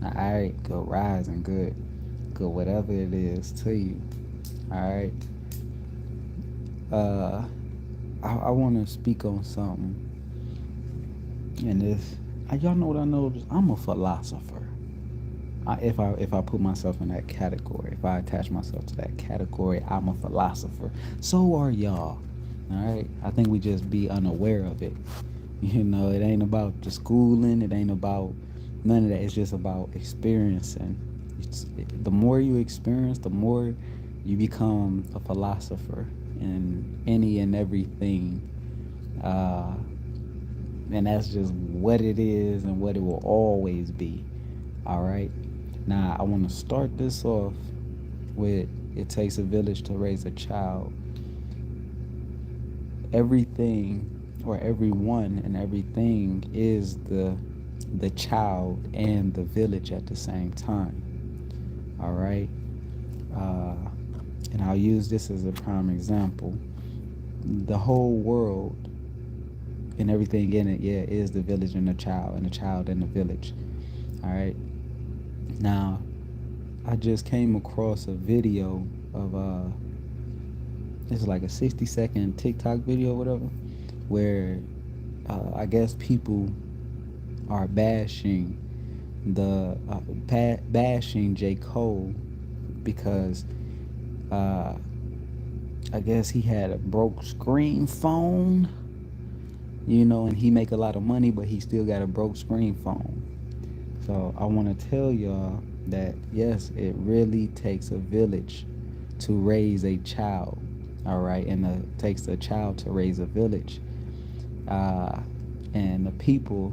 All right, good rising, good whatever it is to you. All right. Uh, I want to speak on something, and this, y'all know what I know. I'm a philosopher. If I put myself in that category, if I attach myself to that category, I'm a philosopher. So are y'all. All right. I think we just be unaware of it. You know, it ain't about the schooling. It ain't about none of that. It's just about experiencing. The more you experience, the more you become a philosopher in any and everything. Uh, and that's just what it is and what it will always be. All right. Now, I want to start this off with it takes a village to raise a child. Everything or everyone and everything is the child and the village at the same time. All right. Uh, and I'll use this as a prime example. The whole world and everything in it, yeah, is the village and the child and the village. All right. Now, I just came across a video of it's like a 60-second TikTok video, or whatever, where I guess people are bashing J. Cole because uh, I guess he had a broke screen phone, and he make a lot of money, but he still got a broke screen phone. So I want to tell y'all that yes, it really takes a village to raise a child. All right, and it takes a child to raise a village. Uh, and the people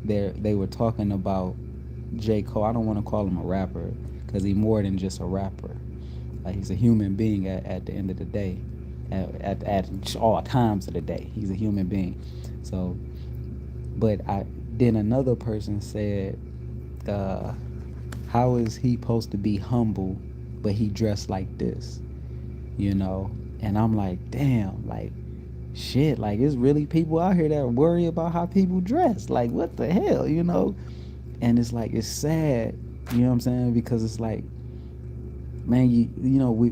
there, they were talking about J. Cole. I don't want to call him a rapper because he's more than just a rapper. He's a human being at the end of the day, at all times of the day. He's a human being. So, but then another person said, uh, how is he supposed to be humble, but he dressed like this? You know, and I'm like, damn, like shit, like it's really people out here that worry about how people dress. Like, what the hell, And it's like it's sad, you know what I'm saying? Because it's like, man,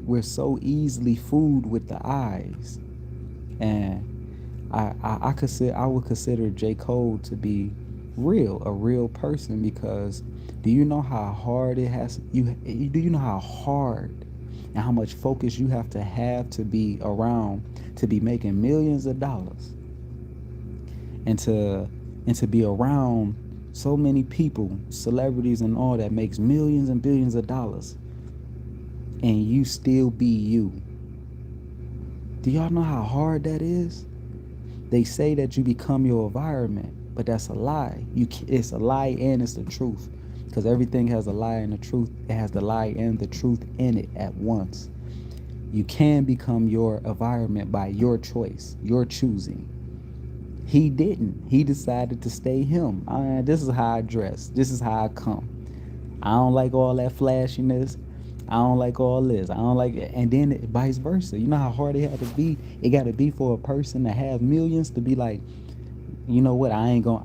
we're so easily fooled with the eyes, and I would consider J. Cole to be a real person, because do you know how hard it has you do you know how hard and how much focus you have to be around to be making millions of dollars, and to be around so many people, celebrities and all, that makes millions and billions of dollars, and you still be you? Do y'all know how hard that is? They say that you become your environment, but that's a lie. It's a lie and it's the truth, because everything has a lie and the truth. It has the lie and the truth in it at once. You can become your environment by your choice, your choosing. He didn't. He decided to stay him. This is how I dress. This is how I come. I don't like all that flashiness. I don't like all this. I don't like it. And then vice versa. You know how hard it had to be? It got to be for a person to have millions to be like, you know what? I ain't gonna.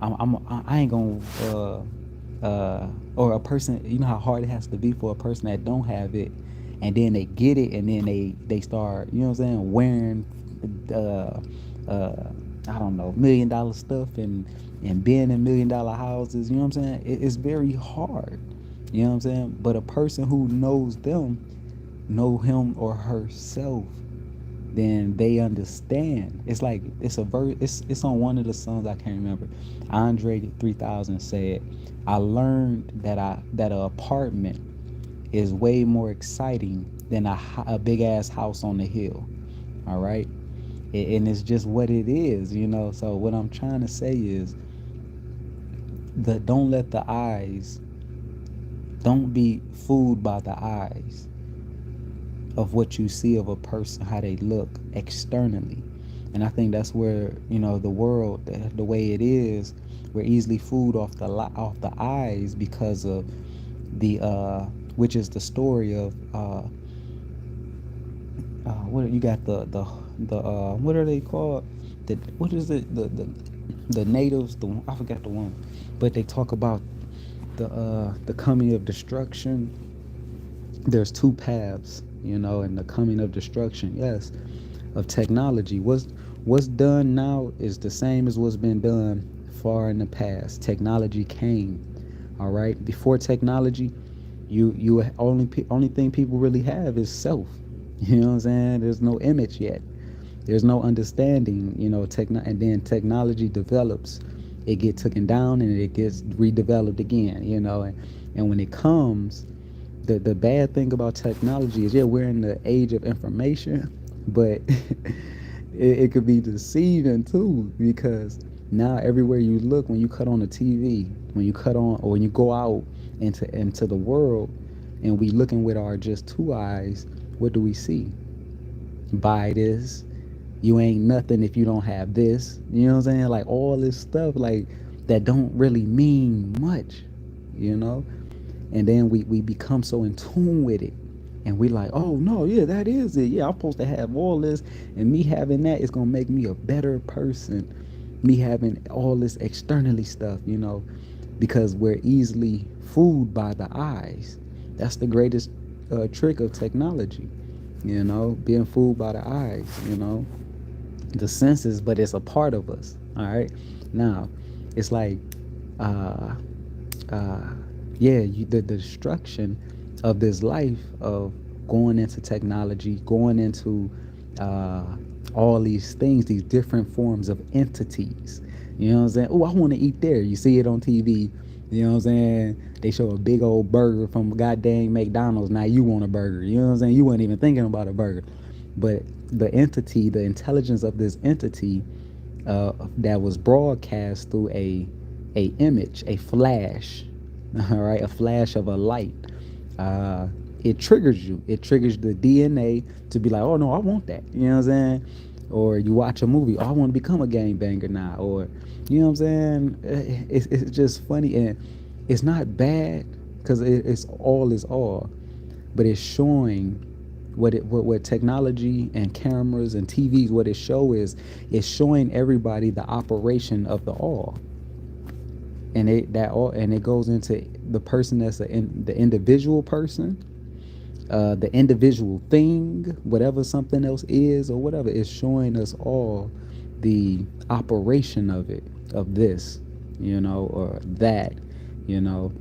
I ain't gonna. Or a person. You know how hard it has to be for a person that don't have it, and then they get it, and then they start. You know what I'm saying? Wearing, I don't know, $1 million stuff, and being in $1 million houses. You know what I'm saying? It's very hard. You know what I'm saying? But a person who knows them, know him or herself, then they understand. It's like it's on one of the songs, I can't remember. Andre 3000 said, "I learned that an apartment is way more exciting than a big ass house on the hill." All right, and it's just what it is. So what I'm trying to say is that don't be fooled by the eyes of what you see of a person, how they look externally. And I think that's where, the world, the way it is, we're easily fooled off the eyes, because of the which is the story of what you got, the what are they called, what is it, the natives, I forgot the one, but they talk about the coming of destruction, there's two paths, and the coming of destruction, yes, of technology. What's done now is the same as what's been done far in the past. Technology came, all right. Before technology, you only thing people really have is self. You know what I'm saying? There's no image yet. There's no understanding. And then technology develops. It gets taken down and it gets redeveloped again. And when it comes, the bad thing about technology is, yeah, we're in the age of information, but it could be deceiving too, because now everywhere you look, when you cut on the TV, when you cut on, or when you go out into the world, and we looking with our just two eyes, what do we see? Buy this. You ain't nothing if you don't have this. You know what I'm saying? Like all this stuff, like that don't really mean much, you know? And then we become so in tune with it. And we like, oh no, yeah, that is it. Yeah, I'm supposed to have all this, and me having that is gonna make me a better person. Me having all this externally stuff, because we're easily fooled by the eyes. That's the greatest trick of technology, being fooled by the eyes, the senses, but it's a part of us. All right. Now, it's like, uh, uh, yeah, the destruction of this life of going into technology, going into uh, all these things, these different forms of entities. You know what I'm saying? Oh, I want to eat there. You see it on TV. You know what I'm saying? They show a big old burger from goddamn McDonald's. Now you want a burger. You know what I'm saying? You weren't even thinking about a burger. But the entity, the intelligence of this entity that was broadcast through a image, a flash, all right, a flash of a light. It triggers you. It triggers the DNA to be like, oh no, I want that. You know what I'm saying? Or you watch a movie, oh, I want to become a gangbanger now. Or, you know what I'm saying? It's just funny, and it's not bad because it's all is all, but it's showing what technology and cameras and TVs, what it show is, it's showing everybody the operation of the all. And it goes into the person that's the individual person, the individual thing, whatever something else is or whatever. It's showing us all the operation of it, of this, or that, and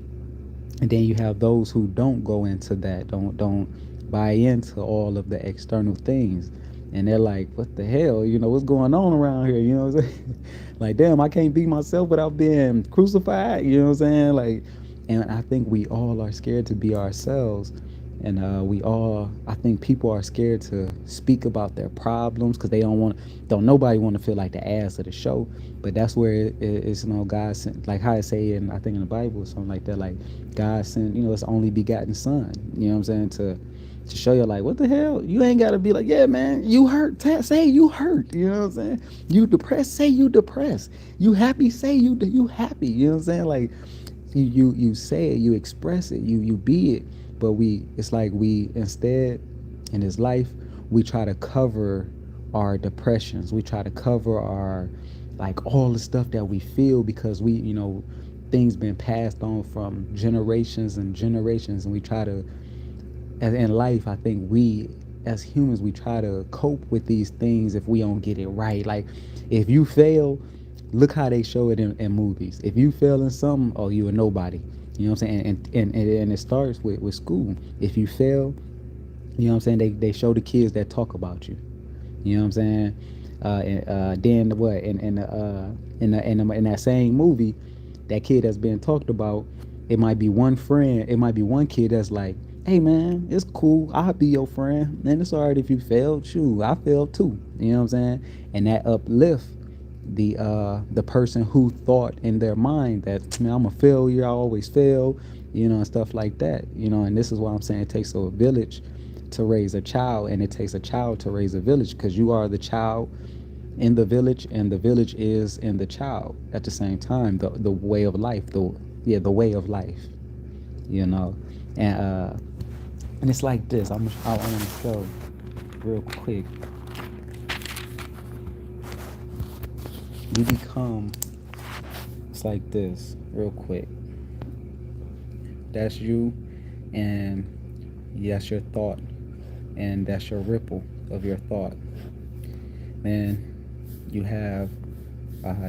then you have those who don't go into that, don't buy into all of the external things, and they're like, what the hell, what's going on around here, you know what I'm saying? Like, damn, I can't be myself without being crucified, you know what I'm saying? Like, and I think we all are scared to be ourselves. And I think people are scared to speak about their problems because don't nobody want to feel like the ass of the show. But that's where it's, God sent, like how I say in, I think in the Bible or something like that, like God sent, his only begotten son, you know what I'm saying, to show you, like, what the hell? You ain't got to be like, yeah, man, you hurt. Say you hurt. You know what I'm saying? You depressed. Say you depressed. You happy. Say you happy. You know what I'm saying? Like, you say it, you express it, you be it. But it's like we instead in this life, we try to cover our depressions. We try to cover our, like, all the stuff that we feel because things been passed on from generations and generations, and we try to, as in life, I think we as humans, we try to cope with these things if we don't get it right. Like, if you fail, look how they show it in movies. If you fail in something, oh, you a nobody. You know what I'm saying? And it starts with school. If you fail, you know what I'm saying, they show the kids that talk about you. You know what I'm saying? Then what? In that same movie, that kid that's being talked about, it might be one friend, it might be one kid that's like, hey man, it's cool, I'll be your friend, and it's alright if you failed. Shoot, I failed too. You know what I'm saying? And that uplift the person who thought in their mind that, man, I'm a failure, I always fail, and stuff like that. And this is why I'm saying it takes a village to raise a child, and it takes a child to raise a village, because you are the child in the village, and the village is in the child at the same time. The way of life, the way of life, and it's like this. I want to show real quick. We become, it's like this real quick. That's you, and that's your thought, and that's your ripple of your thought. Then you have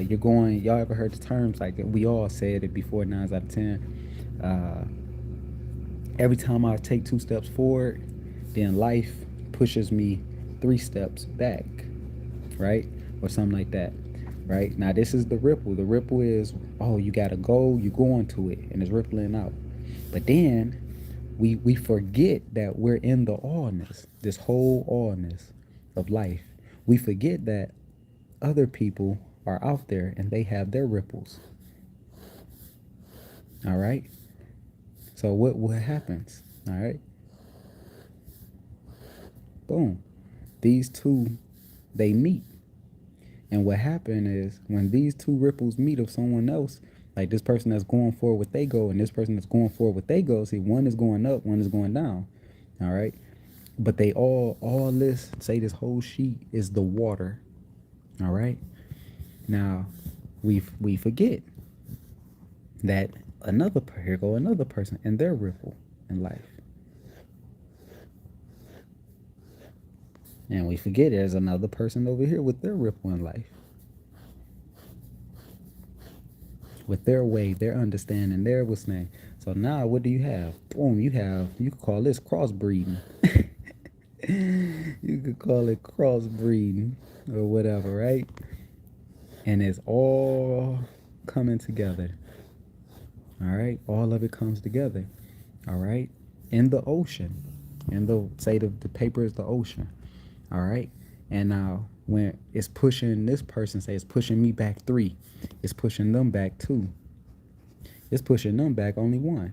you're going. Y'all ever heard the terms like we all said it before? 9 out of 10. Every time I take 2 steps forward, then life pushes me 3 steps back, right? Or something like that, right? Now, this is the ripple. The ripple is, oh, you got a goal, you going to it, and it's rippling out. But then we forget that we're in the allness, this whole allness of life. We forget that other people are out there and they have their ripples. All right. So what happens? All right. Boom. These two, they meet. And what happened is when these two ripples meet of someone else, like this person that's going forward with they go and this person that's going forward with they go, see, one is going up, one is going down. All right. But they all this, say this whole sheet is the water. All right. Now we forget that here go another person and their ripple in life. And we forget there's another person over here with their ripple in life. With their way, their understanding, their what's name. So now what do you have? Boom, you could call this crossbreeding. You could call it crossbreeding or whatever, right? And it's all coming together. All right, all of it comes together. All right, in the ocean, the paper is the ocean. All right, and now when it's pushing this person, say it's pushing me back 3, it's pushing them back 2, it's pushing them back only 1,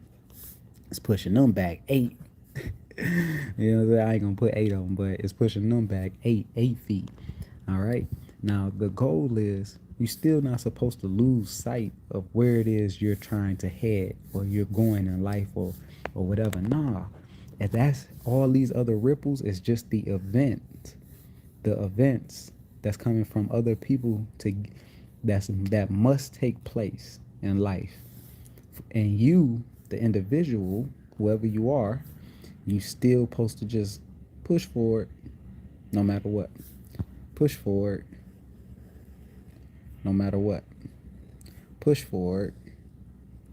it's pushing them back 8. You know, I ain't gonna put 8 on them, but it's pushing them back 8 feet. All right. Now the goal is you're still not supposed to lose sight of where it is you're trying to head or you're going in life or whatever. Nah, and that's all these other ripples is just the events that's coming from other people that must take place in life. And you, the individual, whoever you are, you still supposed to just push forward no matter what. Push forward no matter what. Push forward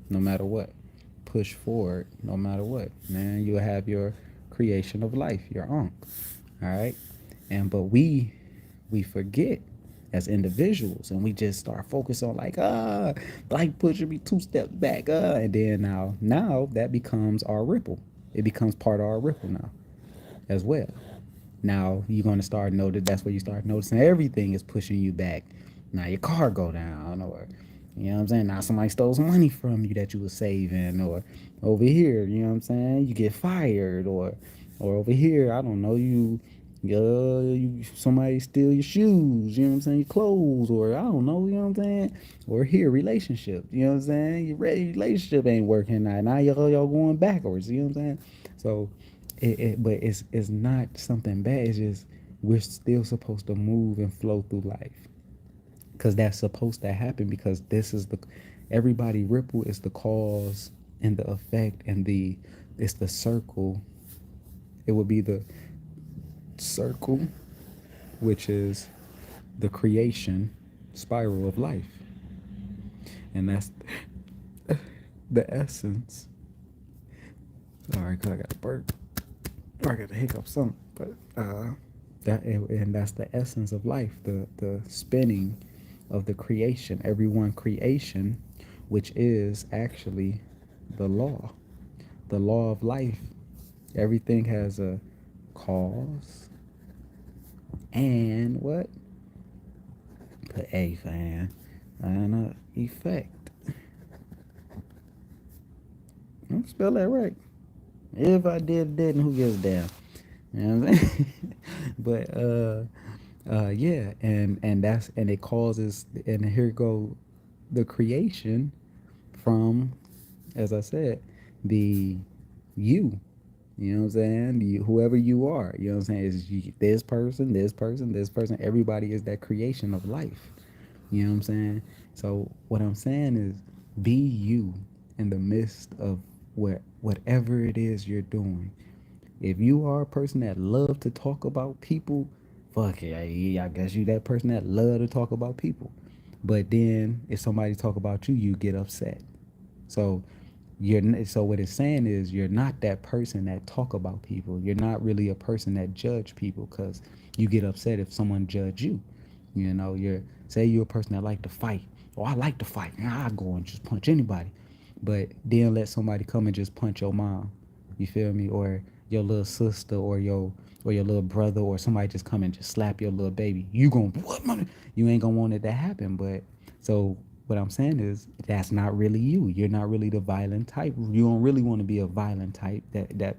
no matter what. Push forward no matter what. Man, you'll have your creation of life, your Ankh. All right. But we forget as individuals and we just start focusing on like pushing me 2 steps back. And then now that becomes our ripple. It becomes part of our ripple now as well. Now you're gonna start notice. That's where you start noticing everything is pushing you back. Now your car go down, or you know what I'm saying. Now somebody stole some money from you that you was saving, or over here, you know what I'm saying. You get fired, or over here, I don't know, somebody steal your shoes, you know what I'm saying, your clothes, or I don't know, you know what I'm saying. Or here, relationship, you know what I'm saying. Your relationship ain't working now. Now y'all going backwards, you know what I'm saying. So but it's not something bad. It's just we're still supposed to move and flow through life because that's supposed to happen. Because everybody ripple is the cause and the effect and it's the circle. It would be the circle, which is the creation spiral of life, and that's the essence. All right, cause I got a burp. I got to hiccup something, but that's the essence of life, the spinning of the creation, everyone creation, which is actually the law of life. Everything has a cause and what? Put a fan and a effect. Don't spell that right. If I didn't, who gives a damn? You know what I'm saying? But yeah, and it causes, and here go the creation from, as I said, the you. You know what I'm saying? Whoever you are, you know what I'm saying? Is this person, this person, this person. Everybody is that creation of life. You know what I'm saying? So what I'm saying is, be you in the midst of whatever it is you're doing. If you are a person that love to talk about people, fuck yeah, yeah, I guess you that person that love to talk about people. But then if somebody talk about you, you get upset. So so what it's saying is you're not that person that talk about people. You're not really a person that judge people because you get upset if someone judge you. You know, you're say you're a person that like to fight. Oh, I like to fight. Nah, I go and just punch anybody. But then let somebody come and just punch your mom. You feel me? Or your little sister or your little brother or somebody just come and just slap your little baby. You gonna what money? You ain't gonna want it to happen. But so what I'm saying is that's not really you. You're not really the violent type. You don't really want to be a violent type. That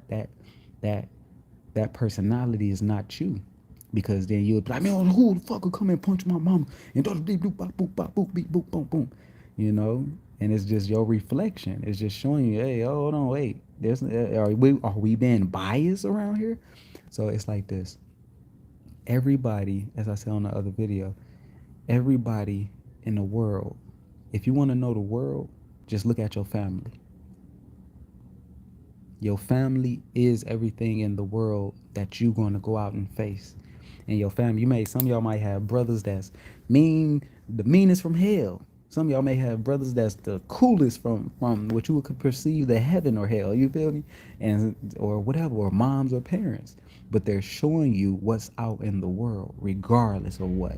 that personality is not you. Because then you would be like, man, who the fuck will come and punch my mama and do the boop bop boop bop boop beep boop boom boom, you know? And it's just your reflection. It's just showing you, hey, oh, hold on, wait. There's are we being biased around here? So it's like this. Everybody, as I said on the other video, everybody in the world, if you want to know the world, just look at your family. Your family is everything in the world that you're going to go out and face. And your family, some of y'all might have brothers that's mean, the meanest from hell. Some of y'all may have brothers that's the coolest from what you could perceive the heaven or hell. You feel me? And or whatever, or moms or parents. But they're showing you what's out in the world, regardless of what.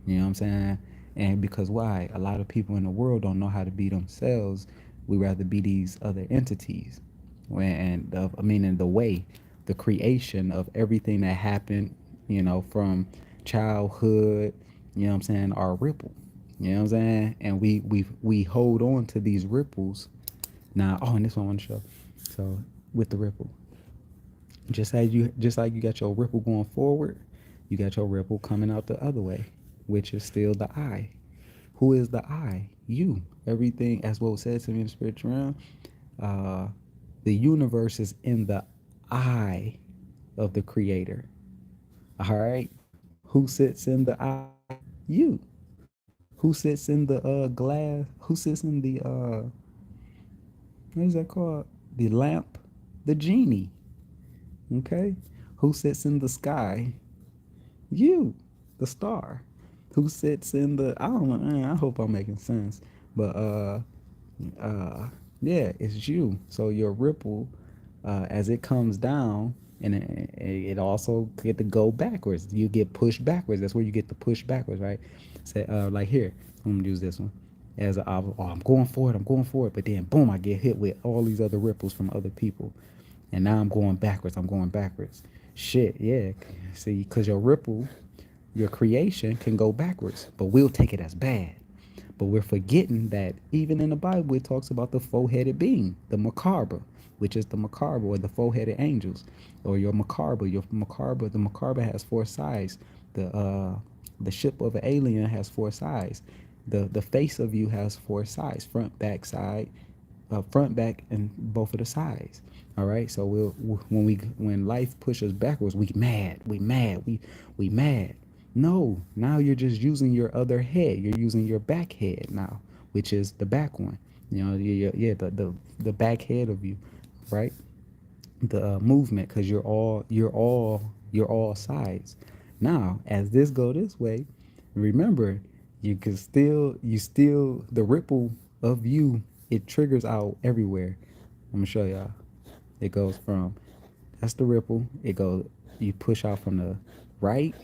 You know what I'm saying? And because why? A lot of people in the world don't know how to be themselves. We rather be these other entities. And I mean, in the way, the creation of everything that happened, from childhood, you know what I'm saying, our ripple. You know what I'm saying? And we hold on to these ripples. Now, oh, and this one I want to show. So with the ripple, just like you got your ripple going forward, you got your ripple coming out the other way, which is still the I. Who is the I? You. Everything, as what was said to me in the spiritual realm, uh, the universe is in the eye of the creator. All right. Who sits in the eye? You. Who sits in the glass? Who sits in the what is that called? The lamp? The genie. Okay. Who sits in the sky? You. The star. Who sits in the I don't know, I hope I'm making sense. But uh yeah, it's you. So your ripple, as it comes down, and it also get to go backwards. You get pushed backwards. That's where you get the push backwards, right? Say, like here, I'm gonna use this one as I'm going forward, I'm going forward, but then boom, I get hit with all these other ripples from other people, and now I'm going backwards. I'm going backwards. Shit, yeah. See, because your ripple, your creation can go backwards, but we'll take it as bad. But we're forgetting that even in the Bible, it talks about the four-headed being, the Macabre, which is the Macabre or the four-headed angels, or your Macabre. Your Macabre, the Macabre has four sides. The ship of an alien has four sides. The face of you has four sides: front, back, side, front, back, and both of the sides. All right. So when life pushes backwards, we mad. No, now you're just using your other head. You're using your back head now, which is the back one. Yeah, the back head of you, right? The movement, because you're all sides. Now, as this go this way, remember, you still the ripple of you. It triggers out everywhere. I'm gonna show y'all. It goes from that's the ripple. It goes. You push out from the right,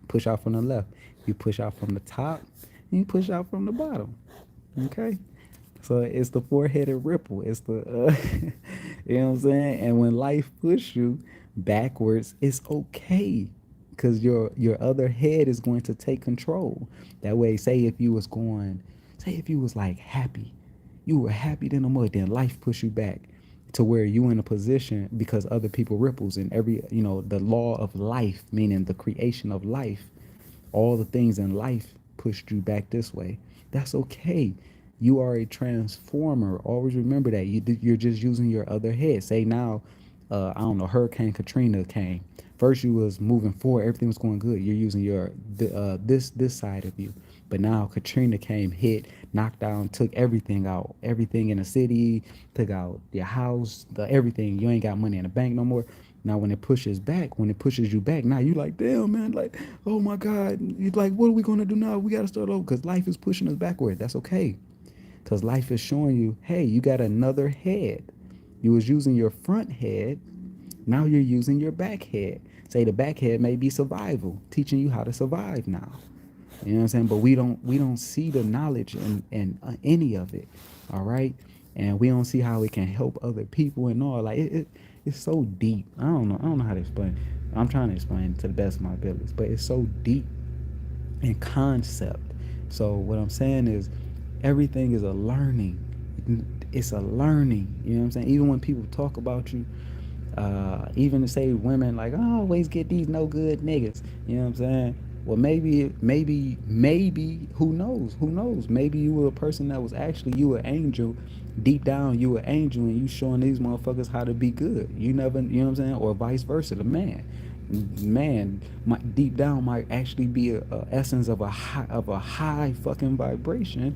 push out from the left. You push out from the top, and you push out from the bottom. Okay. So it's the four-headed ripple. It's the, you know what I'm saying? And when life push you backwards, it's okay, because your other head is going to take control. That way, say if you was like happy, you were happy than a mud, then life push you back to where you in a position because other people ripples and the law of life, meaning the creation of life, all the things in life pushed you back this way. That's okay. You are a transformer. Always remember that you're just using your other head. Say now, I don't know, Hurricane Katrina came. First, you was moving forward, everything was going good. You're using your this side of you, But now Katrina came, hit, knocked down, took everything out, everything in the city, took out your house, the everything. You ain't got money in the bank no more. Now when it pushes back, when it pushes you back, now you like, damn man, like, oh my God, you like, what are we gonna do now? We gotta start over because life is pushing us backward. That's okay, because life is showing you, hey, you got another head. You was using your front head, now you're using your back head. Say the back head may be survival, teaching you how to survive now. You know what I'm saying? But we don't see the knowledge in any of it. All right. And we don't see how it can help other people and all. Like it's so deep. I don't know how to explain. I'm trying to explain it to the best of my abilities, but it's so deep in concept. So what I'm saying is everything is a learning. It's a learning. You know what I'm saying? Even when people talk about you, even to say women like, I always get these no good niggas. You know what I'm saying? Well, maybe, who knows? Who knows? Maybe you were a person that was actually, you were angel. Deep down, you were angel and you showing these motherfuckers how to be good. You never, you know what I'm saying? Or vice versa, the man might deep down might actually be a essence of a high fucking vibration,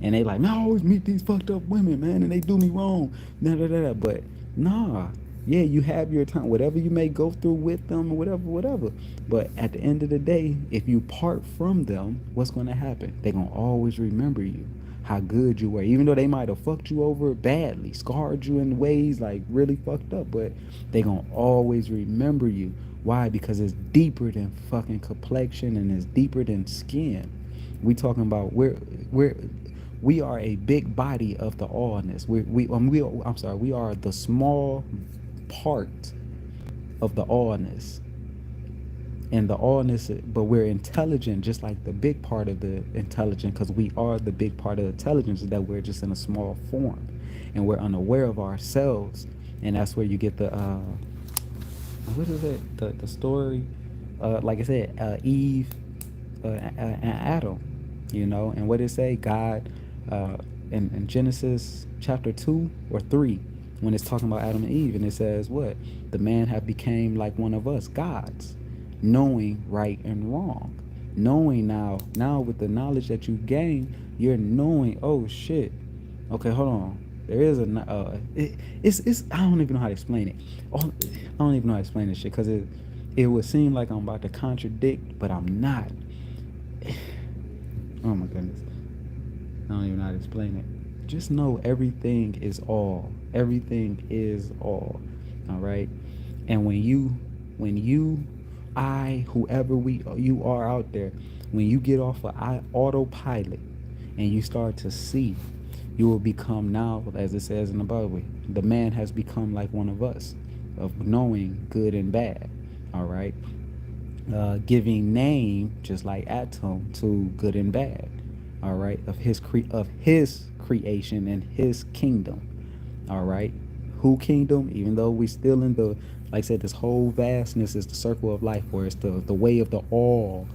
and they like, man, I always meet these fucked up women, man, and they do me wrong, but nah, yeah, you have your time, whatever you may go through with them or whatever, but at the end of the day, if you part from them, what's going to happen? They're going to always remember you, how good you were, even though they might have fucked you over badly, scarred you in ways like really fucked up, but they're going to always remember you. Why? Because it's deeper than fucking complexion and it's deeper than skin. We talking about we are a big body of the allness. I'm sorry, we are the small part of the allness. And the allness, but we're intelligent just like the big part of the intelligence, because we are the big part of the intelligence, that we're just in a small form and we're unaware of ourselves. And that's where you get the what is it, the story, like I said, Eve and Adam, you know. And what did it say? God, in Genesis chapter 2 or 3, when it's talking about Adam and Eve, and it says what? The man have became like one of us, gods, knowing right and wrong. Knowing now with the knowledge that you gain, you're knowing, oh shit, okay, hold on. There is it's I don't even know how to explain it. I don't even know how to explain this shit, because it would seem like I'm about to contradict, but I'm not. Oh my goodness. I don't even know how to explain it. Just know everything is all. Everything is all. All right. And when you, whoever you are out there, when you get off of autopilot and you start to see, you will become now, as it says in the Bible, the man has become like one of us, of knowing good and bad. All right. Giving name, just like Atom, to good and bad. All right. Of his creation and his kingdom. All right. Who kingdom? Even though we still in the, like I said, this whole vastness is the circle of life, where it's the way of the all.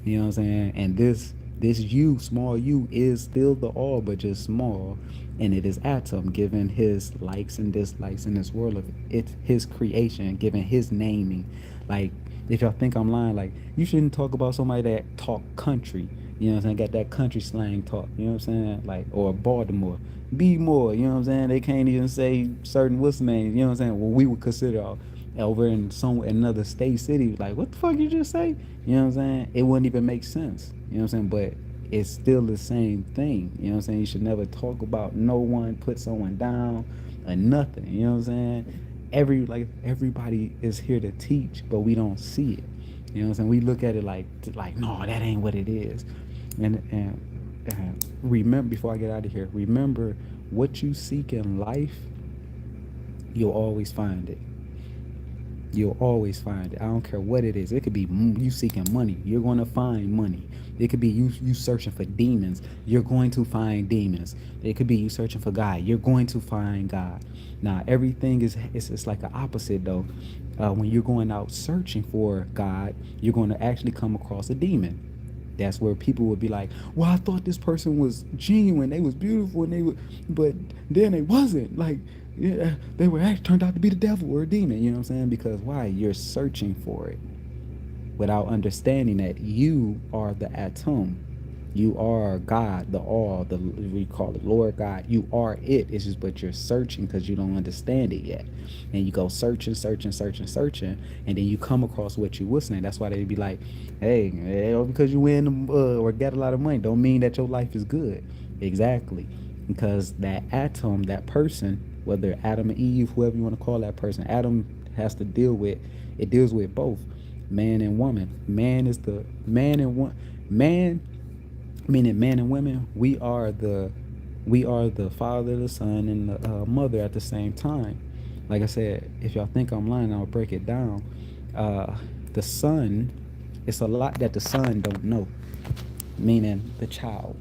You know what I'm saying? And this you, small you, is still the all, but just small. And it is Atom, given his likes and dislikes in this world of it's his creation, given his naming. Like, if y'all think I'm lying, like, you shouldn't talk about somebody that talk country. You know what I'm saying? Got that country slang talk. You know what I'm saying? Like, or Baltimore. Be more. You know what I'm saying? They can't even say certain what's names. You know what I'm saying? Well, we would consider over in another state, city, like, what the fuck you just say? You know what I'm saying? It wouldn't even make sense. You know what I'm saying? But it's still the same thing. You know what I'm saying? You should never talk about no one, put someone down, or nothing. You know what I'm saying? Everybody is here to teach, but we don't see it. You know what I'm saying? We look at it like no, that ain't what it is. And remember, before I get out of here, remember, what you seek in life, you'll always find it. You'll always find it. I don't care what it is. It could be you seeking money. You're going to find money. It could be you searching for demons. You're going to find demons. It could be you searching for God. You're going to find God. Now, everything it's like an opposite, though. When you're going out searching for God, you're going to actually come across a demon. That's where people would be like, well, I thought this person was genuine. They was beautiful, but then they wasn't. Like, yeah, they were actually turned out to be the devil or a demon. You know what I'm saying? Because why? You're searching for it without understanding that you are the Atom. You are God, the all, the we call it Lord God. You are it. It's just but you're searching because you don't understand it yet. And you go searching, searching, searching, searching, and then you come across what you listening. That's why they be like, hey, because you win or get a lot of money, don't mean that your life is good. Exactly. Because that atom, that person, whether Adam and Eve, whoever you want to call that person, Adam has to deal with, it deals with both man and woman. Man is the man and one man, meaning man and women, we are the father, the son, and the mother at the same time. Like I said, if y'all think I'm lying, I'll break it down. uh the son, it's a lot that the son don't know, meaning the child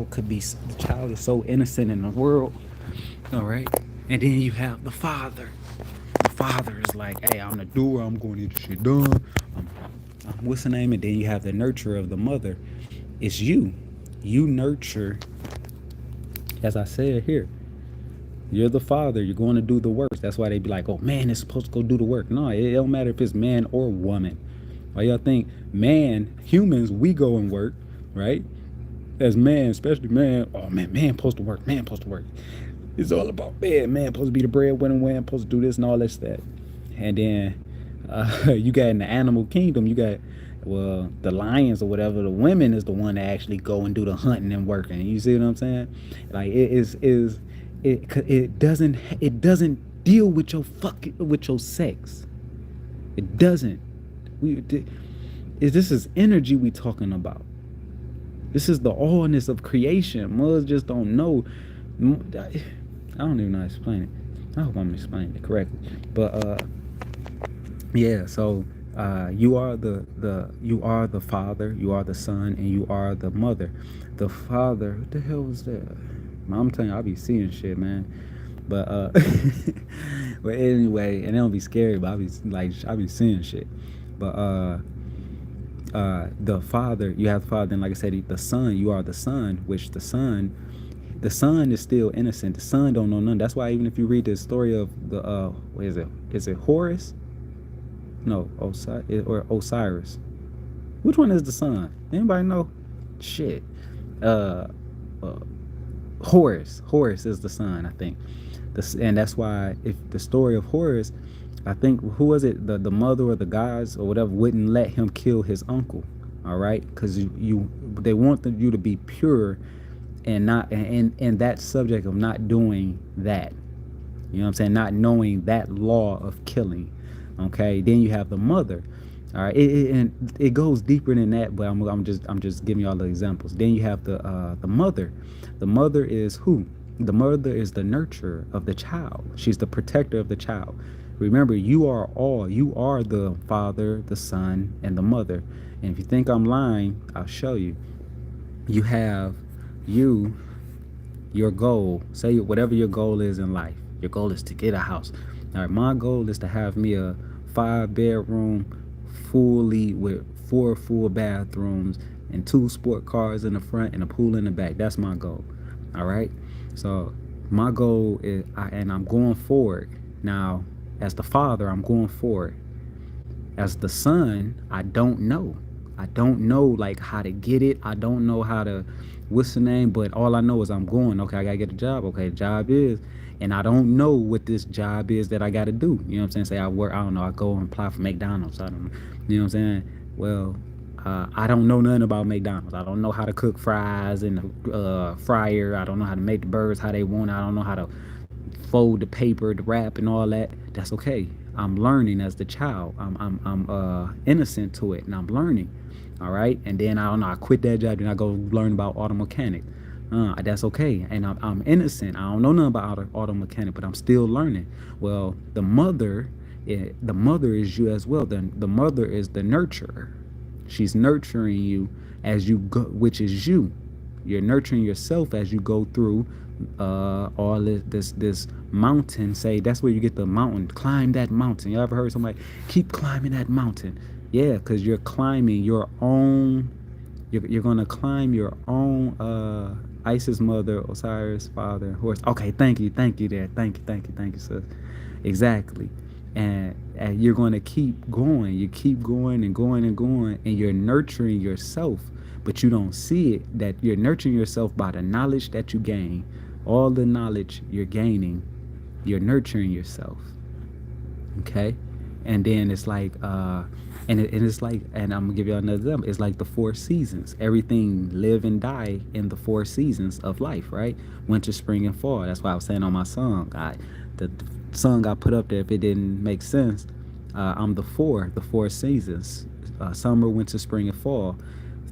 could be, the child is so innocent in the world. All right. And then you have the father. The father is like, hey, I'm the doer, I'm going to get this shit done. What's the name? And then you have the nurturer of the mother. It's you. You nurture, as I said here. You're the father. You're going to do the work. That's why they be like, oh, man is supposed to go do the work. No, it don't matter if it's man or woman. Why y'all think man, humans, we go and work, right? As man, especially man, oh man supposed to work, man supposed to work. It's all about man supposed to be the breadwinner, man supposed to do this and all this that. And then you got in the animal kingdom, you got, well, the lions or whatever, the women is the one that actually go and do the hunting and working. You see what I'm saying? Like it doesn't deal with your with your sex. It doesn't. This is energy we talking about. This is the allness of creation. Mothers just don't know. I don't even know how to explain it. I hope I'm explaining it correctly. But yeah, so you are the father, you are the son, and you are the mother. The father, what the hell was that? I'm telling you, I be seeing shit, man. But but anyway, and it don't be scary, but I be seeing shit. But the father, you have the father, and like I said, the son, you are the son, which the son is still innocent. The son don't know none. That's why even if you read the story of the what is it? Is it Horus? No, Osiris. Which one is the son? Anybody know? Shit. Uh, uh Horus. Horus is the son, I think. And that's why if the story of Horus, I think, who was it? The mother or the gods or whatever wouldn't let him kill his uncle. All right, because they want you to be pure and not and that subject of not doing that. You know what I'm saying? Not knowing that law of killing. Okay. Then you have the mother. All right. And it goes deeper than that, but I'm just giving y'all the examples. Then you have the mother. The mother is who? The mother is the nurturer of the child. She's the protector of the child. Remember, you are all. You are the father, the son, and the mother. And if you think I'm lying, I'll show you. You have your goal. Say whatever your goal is in life. Your goal is to get a house. All right, my goal is to have me a 5-bedroom, fully with 4 full bathrooms and 2 sport cars in the front and a pool in the back. That's my goal. All right. So my goal is, and I'm going forward. Now, as the father, I'm going forward. As the son, I don't know. I don't know like how to get it. I don't know how to, what's the name? But all I know is I'm going. Okay, I gotta get a job. Okay, job is, and I don't know what this job is that I gotta do. You know what I'm saying? Say I work. I don't know. I go and apply for McDonald's. I don't know. You know what I'm saying? Well, I don't know nothing about McDonald's. I don't know how to cook fries in the fryer. I don't know how to make the burgers how they want. I don't know how to fold the paper, the wrap, and all that. That's okay. I'm learning as the child. I'm innocent to it, and I'm learning. All right. And then I don't know. I quit that job, and I go learn about auto mechanic. That's okay. And I'm innocent. I don't know nothing about auto mechanic, but I'm still learning. Well, the mother is you as well. The mother is the nurturer. She's nurturing you as you go, which is you. You're nurturing yourself as you go through all this mountain. Say that's where you get the mountain. Climb that mountain. You ever heard somebody keep climbing that mountain? Yeah, because you're climbing your own. You're gonna climb your own. Isis mother, Osiris father, Horus. Okay, thank you there. Thank you, sis. Exactly. And you're going to keep going. You keep going and going and going, and you're nurturing yourself. but you don't see it, that you're nurturing yourself by the knowledge that you gain. All the knowledge you're gaining, you're nurturing yourself. Okay. And then it's like and it's like, and I'm gonna give you another example. It's like the four seasons. Everything live and die in the four seasons of life, right? Winter, spring, and fall. That's why I was saying on my song, the song I put up there, if it didn't make sense, I'm the four seasons, summer, winter, spring, and fall.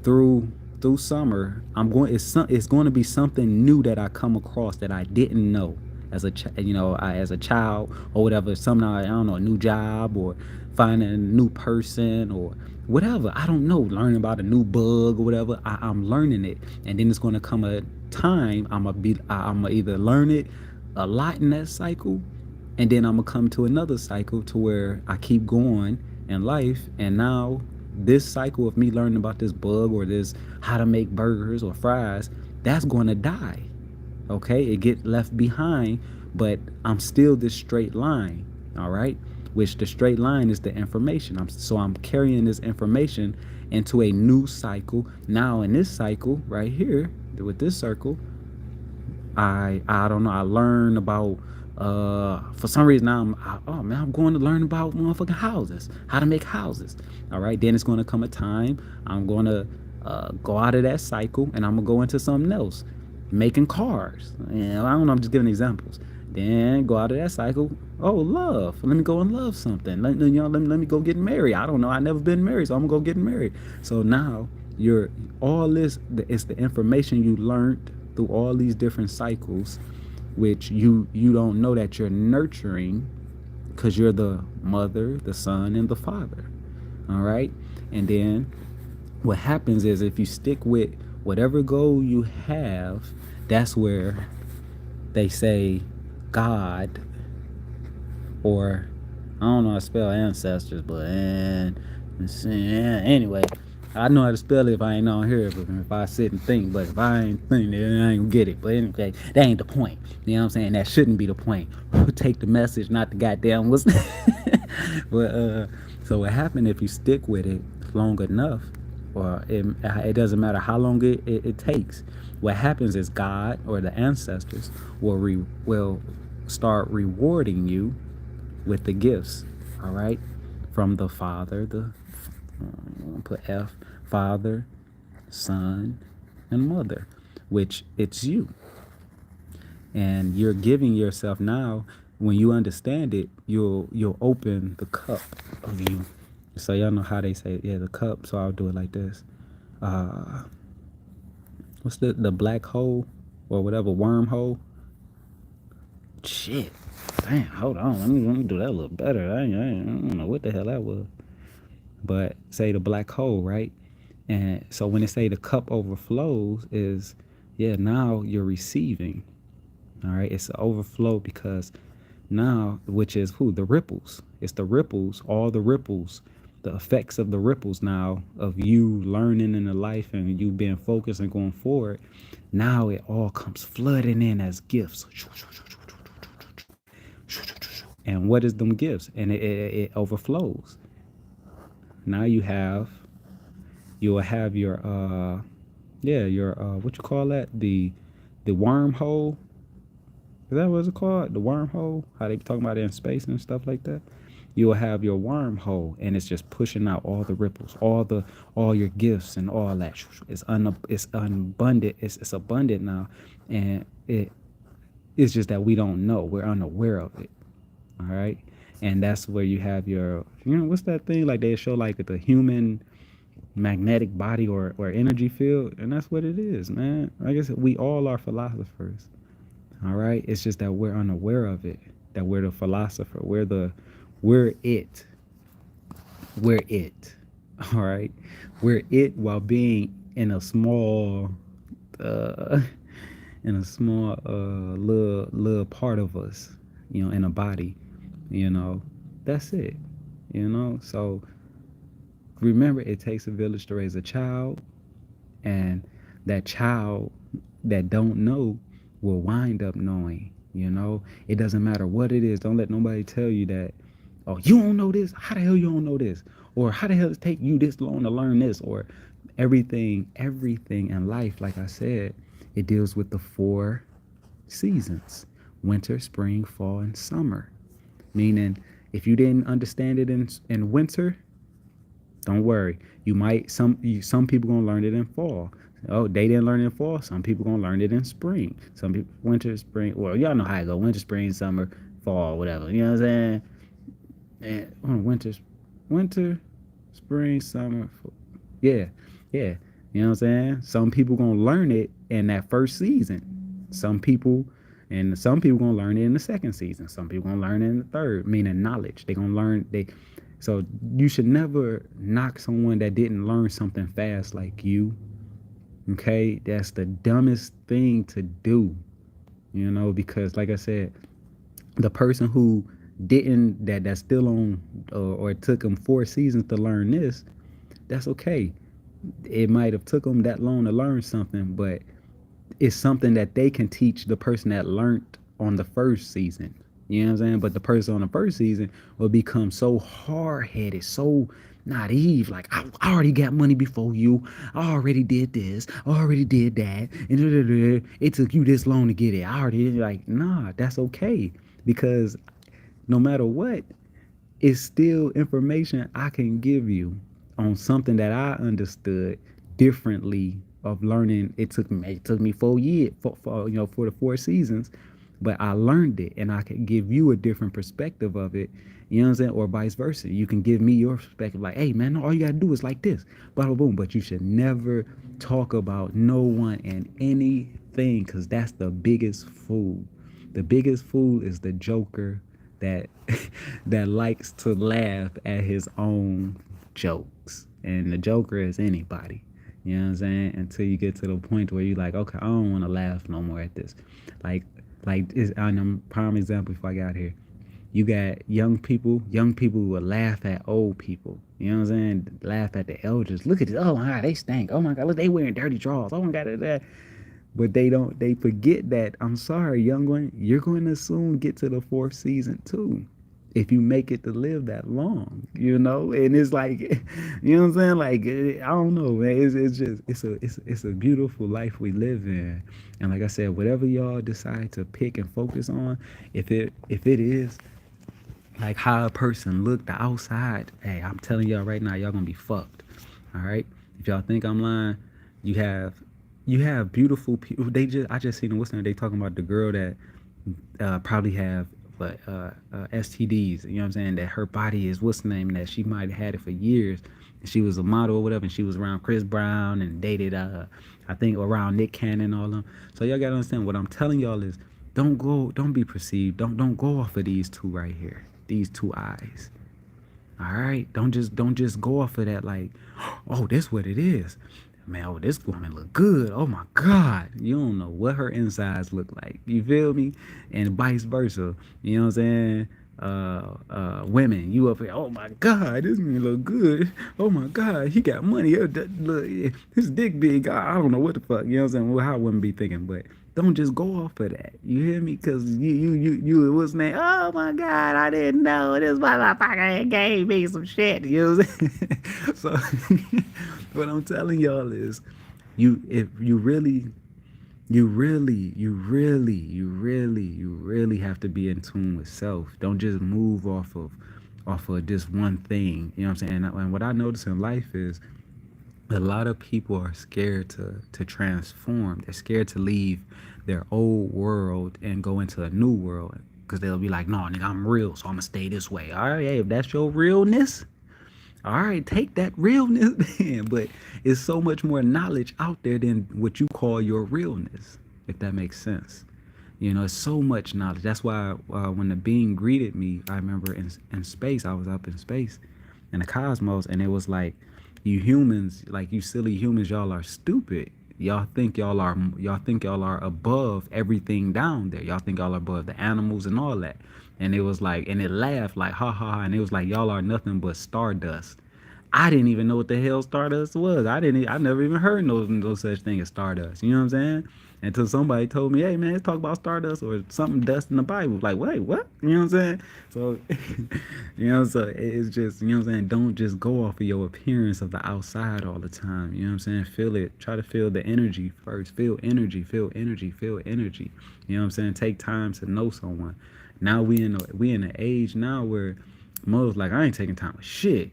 Through summer, it's going to be something new that I come across that I didn't know as as a child or whatever. Somehow, I don't know, a new job or finding a new person or whatever. I don't know, learning about a new bug or whatever. I'm learning it, and then it's going to come a time I'm gonna either learn it a lot in that cycle, and then I'm gonna come to another cycle to where I keep going in life, and now this cycle of me learning about this bug or this how to make burgers or fries, that's going to die. Okay, it get left behind, but I'm still this straight line. All right, which the straight line is the information. I'm carrying this information into a new cycle. Now in this cycle right here with this circle, I don't know, I learn about for some reason now oh man, I'm going to learn about motherfucking houses, how to make houses. All right, then it's going to come a time I'm going to go out of that cycle and I'm gonna go into something else, making cars. I don't know, I'm just giving examples. Then go out of that cycle. Oh, love. Let me go and love something. Let me go get married. I don't know. I never been married, so I'm gonna go get married. So now you're all this. It's the information you learned through all these different cycles, which you don't know that you're nurturing, because you're the mother, the son, and the father. All right, and then what happens is if you stick with whatever goal you have, that's where they say God, or I don't know how to spell ancestors, but anyway, I know how to spell it if I ain't on here, but if I sit and think, but if I ain't think, then I ain't gonna get it. But anyway, that ain't the point. You know what I'm saying? That shouldn't be the point. Take the message, not the goddamn what's but so what happened if you stick with it long enough, or it doesn't matter how long it takes. What happens is God or the ancestors will start rewarding you with the gifts. All right, from the Father, put F, Father, Son, and Mother, which it's you, and you're giving yourself now. When you understand it, you'll open the cup of you. So y'all know how they say, yeah, the cup. So I'll do it like this. Uh, what's the black hole or whatever, wormhole? Shit. Damn, hold on. Let me do that a little better. I don't know what the hell that was. But say the black hole, right? And so when they say the cup overflows is, yeah, now you're receiving. All right. It's an overflow because now, which is who? The ripples. It's the ripples, all the ripples, the effects of the ripples now of you learning in the life and you being focused and going forward. Now it all comes flooding in as gifts. And what is them gifts? And it overflows. Now you'll have your your what you call that? The wormhole. Is that what it's called? The wormhole? How they talking about it in space and stuff like that? You'll have your wormhole, and it's just pushing out all the ripples, all your gifts and all that. It's abundant. It's abundant now, and it's just that we don't know. We're unaware of it. All right, and that's where you have your, what's that thing like they show like the human magnetic body or energy field, and that's what it is, man. Like I said, we all are philosophers. All right, it's just that we're unaware of it. That we're the philosopher. We're it. All right, we're it while being in a small, little part of us. In a body. That's it. So remember, it takes a village to raise a child, and that child that don't know will wind up knowing. It doesn't matter what it is. Don't let nobody tell you that, oh, you don't know this. How the hell you don't know this? Or how the hell it take you this long to learn this? Or Everything in life, like I said, it deals with the four seasons: winter, spring, fall, and summer. Meaning, if you didn't understand it in winter, don't worry. You might some people gonna learn it in fall. Oh, they didn't learn it in fall. Some people gonna learn it in spring. Some people winter, spring. Well, y'all know how I go: winter, spring, summer, fall, whatever. You know what I'm saying? And winter, spring, summer. Yeah, yeah. You know what I'm saying? Some people gonna learn it in that first season. Some people gonna learn it in the second season. Some people gonna learn it in the third, meaning knowledge. They gonna learn they. So you should never knock someone that didn't learn something fast like you. Okay, that's the dumbest thing to do. Because like I said, the person who didn't that's still on, or it took them 4 seasons to learn this, that's okay. It might have took them that long to learn something, but it's something that they can teach the person that learned on the first season. You know what I'm saying? But the person on the first season will become so hard headed, so naive. Like, I already got money before you. I already did this. I already did that. And it took you this long to get it. I already, like, nah, that's okay. Because no matter what, it's still information I can give you on something that I understood differently of learning. It took me 4 years for the 4 seasons, but I learned it, and I can give you a different perspective of it. You know what I'm saying? Or vice versa. You can give me your perspective, like, hey man, all you gotta do is like this, blah blah boom. But you should never talk about no one and anything, because that's the biggest fool. The biggest fool is the joker that that likes to laugh at his own jokes. And the joker is anybody. You know what I'm saying? Until you get to the point where you're like, okay, I don't want to laugh no more at this. Like is on a prime example before I got here. You got young people who will laugh at old people. You know what I'm saying? Laugh at the elders. Look at this. Oh my God, they stink. Oh my God, look, they wearing dirty drawers. Oh my God, that. But they forget that, I'm sorry, young one, you're going to soon get to the fourth season too, if you make it to live that long, and it's like, you know what I'm saying? Like, I don't know, man. It's just, it's a beautiful life we live in. And like I said, whatever y'all decide to pick and focus on, if it is like how a person look the outside, hey, I'm telling y'all right now, y'all gonna be fucked. All right. If y'all think I'm lying, you have beautiful people. I just seen what's name, they talking about the girl that probably have STDs. You know what I'm saying? That her body is what's the name, that she might have had it for years. And she was a model or whatever, and she was around Chris Brown and dated I think around Nick Cannon and all them. So y'all gotta understand, what I'm telling y'all is, don't be perceived. Don't go off of these two right here. These two eyes. All right? Don't just go off of that like, oh, this what it is. Man, oh, this woman look good. Oh my God. You don't know what her insides look like. You feel me? And vice versa. You know what I'm saying? Women, you up here, oh my God, this man look good. Oh my God, he got money. Look, his dick big. I don't know what the fuck. You know what I'm saying? Well, how women be thinking, but don't just go off of that. You hear me? Cause you what's name? Oh my God, I didn't know this motherfucker gave me some shit. You know what I'm saying? So what I'm telling y'all is, if you really, you really have to be in tune with self. Don't just move off of just one thing. You know what I'm saying? And what I notice in life is, a lot of people are scared to transform. They're scared to leave their old world and go into a new world, because they'll be like, no, nigga, I'm real, so I'm gonna stay this way. All right, hey, if that's your realness, all right, take that realness then. But it's so much more knowledge out there than what you call your realness, if that makes sense. It's so much knowledge. That's why when the being greeted me, I remember in space, I was up in space, in the cosmos, and it was like, you humans, like you silly humans, y'all are stupid. Y'all think y'all are above everything down there. Y'all think y'all are above the animals and all that. And it was like, and it laughed like, ha ha ha. And it was like, y'all are nothing but stardust. I didn't even know what the hell Stardust was. I never even heard no such thing as Stardust. You know what I'm saying? Until somebody told me, hey man, let's talk about Stardust or something dust in the Bible. Like, wait, what? You know what I'm saying? So, so it's just, you know what I'm saying? Don't just go off of your appearance of the outside all the time. You know what I'm saying? Feel it. Try to feel the energy first. Feel energy, feel energy, feel energy. You know what I'm saying? Take time to know someone. Now we in an age now where most like I ain't taking time with shit.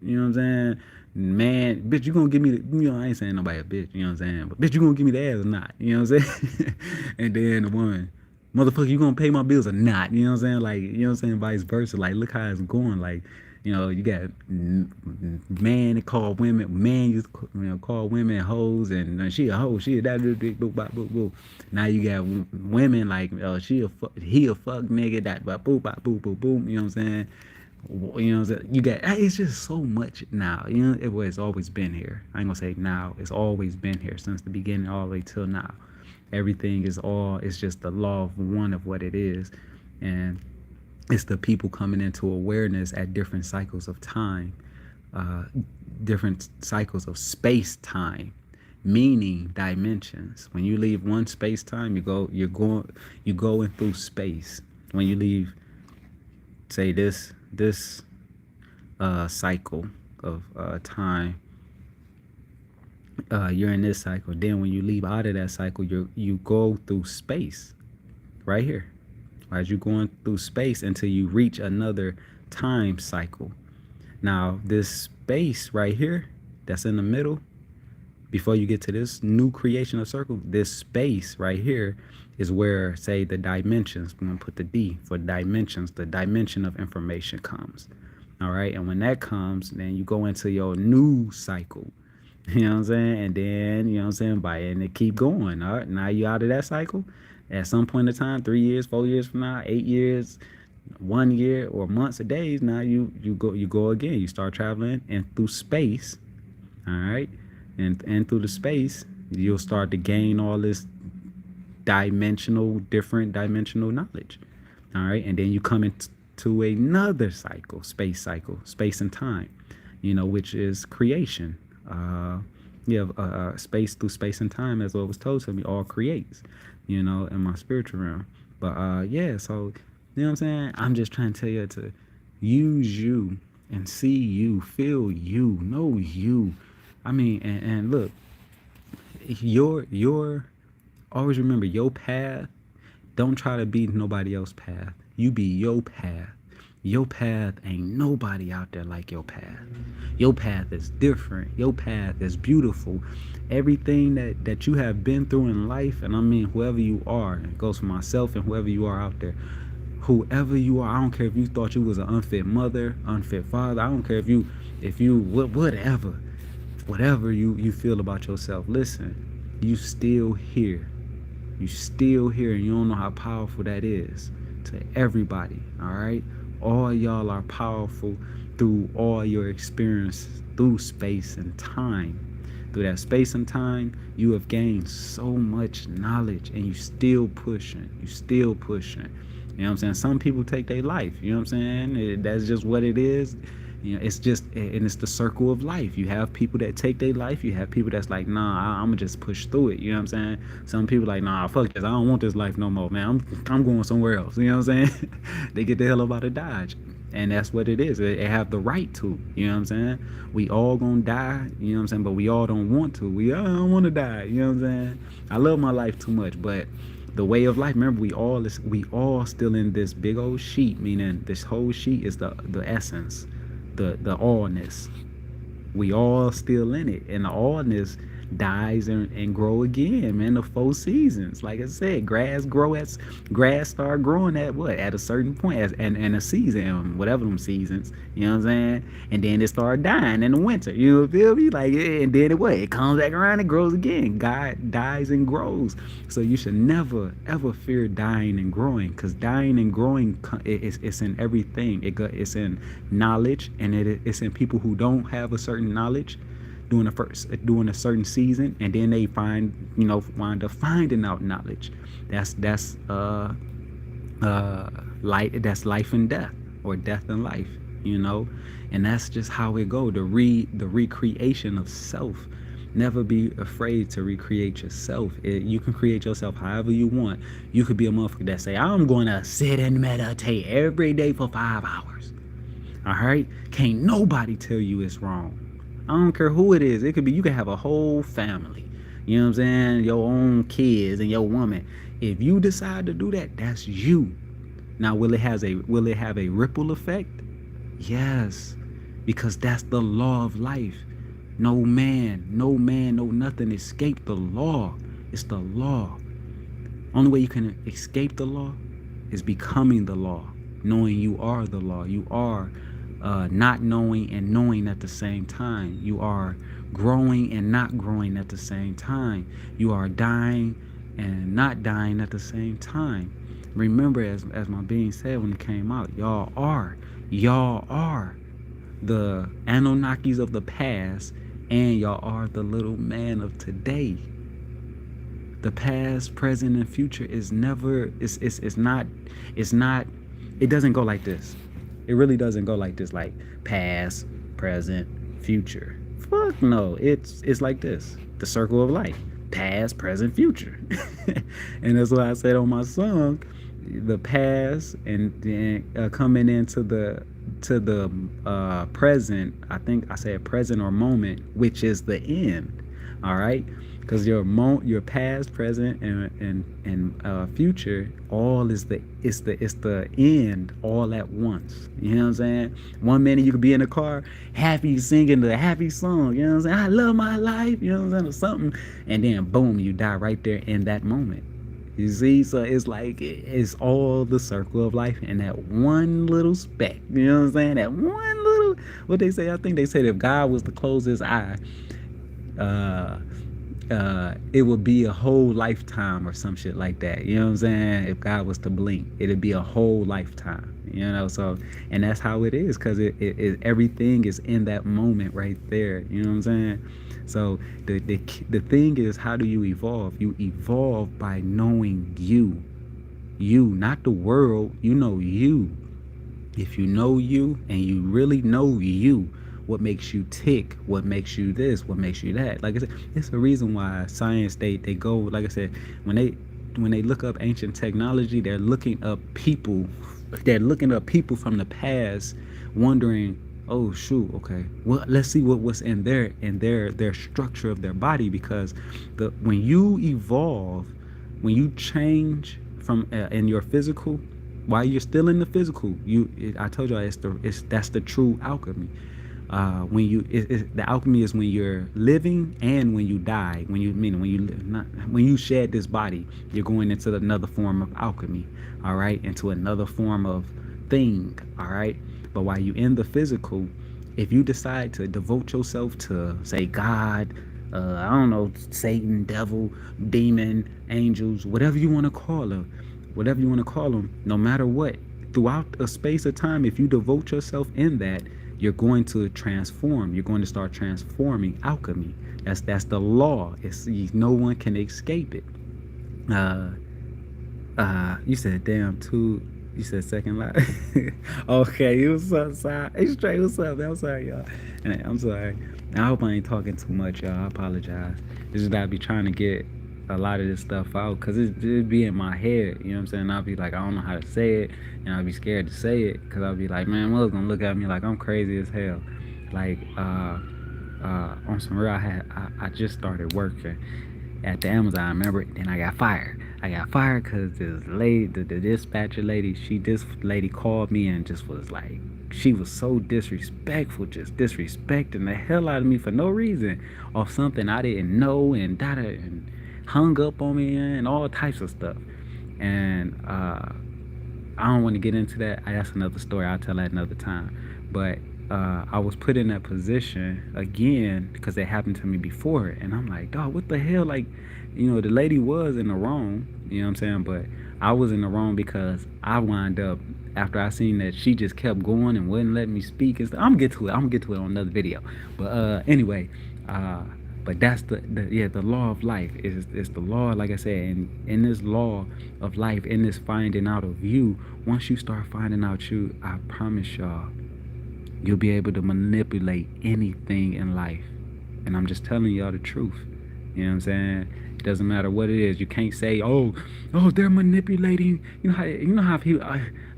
You know what I'm saying? Man, bitch, you gonna give me the, I ain't saying nobody a bitch, you know what I'm saying? But bitch, you gonna give me the ass or not? You know what I'm saying? And then the woman, motherfucker, you gonna pay my bills or not? You know what I'm saying? Like, you know what I'm saying? Vice versa. Like, look how it's going. Like, you got man that call women, man used to call women hoes, and she a hoe, she a that, boop, boop, boop, boop. Now you got women like, he a fuck nigga, that, boop, boop, boop, boop, boop. You know what I'm saying? You know, you got it's just so much now. You know, it's always been here. I ain't gonna say now. It's always been here since the beginning all the way till now. Everything is all. It's just the law of one of what it is, and it's the people coming into awareness at different cycles of time, uh, different cycles of space time, meaning dimensions. When you leave one space time, you're going through space. When you leave, say this cycle of time, you're in this cycle. Then when you leave out of that cycle, you go through space right here. As you're going through space until you reach another time cycle. Now this space right here that's in the middle, before you get to this new creation of circle, this space right here is where, say, the dimensions, I'm gonna put the D for dimensions, the dimension of information comes. All right, and when that comes, then you go into your new cycle. You know what I'm saying? And then, you know what I'm saying, and it keep going. All right, now you out of that cycle. At some point in time, 3 years, 4 years from now, 8 years, 1 year, or months or days, now you go again. You start traveling and through space. All right, and through the space, you'll start to gain all this different dimensional knowledge. All right, and then you come into another cycle, space and time, which is creation. Space through space and time, as what was told to me, all creates, in my spiritual realm. But so you know what I'm saying? I'm just trying to tell you to use you and see you, feel you, know you. I mean, and look, your always remember your path. Don't try to be nobody else's path. You be your path. Your path ain't nobody out there like your path. Your path is different. Your path is beautiful. Everything that you have been through in life, and I mean whoever you are, it goes for myself and whoever you are out there. Whoever you are, I don't care if you thought you was an unfit mother, unfit father. I don't care if you whatever you feel about yourself. Listen, you still here. You still here, and you don't know how powerful that is to everybody. All right, all y'all are powerful through all your experience through space and time. Through that space and time, you have gained so much knowledge, and you still pushing. You know what I'm saying? Some people take their life. You know what I'm saying? That's just what it is. It's just, and it's the circle of life. You have people that take their life. You have people that's like, nah, I'm gonna just push through it. You know what I'm saying? Some people like, nah, fuck this. I don't want this life no more, man. I'm going somewhere else. You know what I'm saying? They get the hell up out of Dodge. And that's what it is. They have the right to. You know what I'm saying? We all gonna die. You know what I'm saying? But we all don't want to. I don't want to die. You know what I'm saying? I love my life too much, but the way of life. Remember, we all still in this big old sheet. Meaning, this whole sheet is the essence. The allness. We all still in it, and the allness dies and grow again, man. The 4 seasons, like I said, grass start growing at what, at a certain point, and a season, whatever them seasons, you know what I'm saying, and then it start dying in the winter, you feel me, like, and then it comes back around and grows again. God dies and grows. So you should never ever fear dying and growing, because dying and growing, it's in everything. It's in knowledge, and it's in people who don't have a certain knowledge during a certain season, and then they wind up finding out knowledge. That's life and death, or death and life. you know, and that's just how it go. The recreation of self. Never be afraid to recreate yourself. You can create yourself however you want. You could be a motherfucker that say, I'm going to sit and meditate every day for 5 hours. All right? Can't nobody tell you it's wrong. I don't care who it is. It could be, you could have a whole family. You know what I'm saying? Your own kids and your woman. If you decide to do that, that's you. Now, will it have a ripple effect? Yes, because that's the law of life. No man, no nothing escape the law. It's the law. Only way you can escape the law is becoming the law, knowing you are the law. You are not knowing and knowing at the same time. You are growing and not growing at the same time. You are dying and not dying at the same time. Remember, as my being said when it came out, y'all are the Anunnakis of the past, and y'all are the little man of today. The past, present, and future is never, it's not, it doesn't go like this. It really doesn't go like this, like past, present, future. Fuck no, it's like this. The circle of life. Past, present, future. And that's why I said on my song, the past, and then coming into the present. I think I said present or moment, which is the end. All right, because your past, present, and future, all is it's the end all at once. You know what I'm saying? One minute you could be in the car happy, singing the happy song, you know what I'm saying, I love my life, you know what I'm saying, or something, and then boom, you die right there in that moment. You see, so it's like it's all the circle of life in that one little speck. You know what I'm saying? That one little, what they say, I think they said if God was to close his eye, it would be a whole lifetime or some shit like that. You know what I'm saying? If God was to blink, it'd be a whole lifetime. You know, so, and that's how it is, because it everything is in that moment right there. You know what I'm saying? So the thing is, how do you evolve? You evolve by knowing you, not the world. You know you. If you know you and you really know you, what makes you tick, what makes you this, what makes you that. Like I said, it's a reason why science, they go, like I said, when they look up ancient technology, they're looking up people from the past, wondering, oh shoot, okay, well, let's see what's in their structure of their body, because when you evolve, when you change from in your physical, while you're still in the physical, I told you that's the true alchemy. The alchemy is when you're living and when you die. When you shed this body, you're going into another form of alchemy. All right, into another form of thing. All right, but while you're in the physical, if you decide to devote yourself to, say, God, I don't know, Satan, devil, demon, angels, whatever you want to call them, no matter what, throughout a space of time, if you devote yourself in that, you're going to transform. You're going to start transforming alchemy. That's the law. No one can escape it. You said damn too. You said second life. Okay, what's up, Si? Hey, straight, what's up? I'm sorry, y'all. I'm sorry. I hope I ain't talking too much, y'all. I apologize. It's just that I be trying to get a lot of this stuff out, because it be in my head, you know what I'm saying? I'll be like, I don't know how to say it, and I'll be scared to say it, because I'll be like, man, mother's gonna look at me like I'm crazy as hell. Like, on some real, I just started working at the Amazon, remember? Then I got fired because the dispatcher lady, this lady called me and just was like, she was so disrespectful, just disrespecting the hell out of me for no reason, off something I didn't know, and hung up on me and all types of stuff. And I don't want to get into that. That's another story. I'll tell that another time. But I was put in that position again because it happened to me before, and I'm like, dog, what the hell? Like, you know, the lady was in the wrong, you know what I'm saying? But I was in the wrong because I wound up, after I seen that she just kept going and wouldn't let me speak and stuff. I'm gonna get to it on another video. But anyway, but that's the law of life. It's the law, like I said, and in this law of life, in this finding out of you, once you start finding out you, I promise y'all, You'll be able to manipulate anything in life. And I'm just telling y'all the truth. You know what I'm saying? It doesn't matter what it is. You can't say, "Oh, they're manipulating." You know how people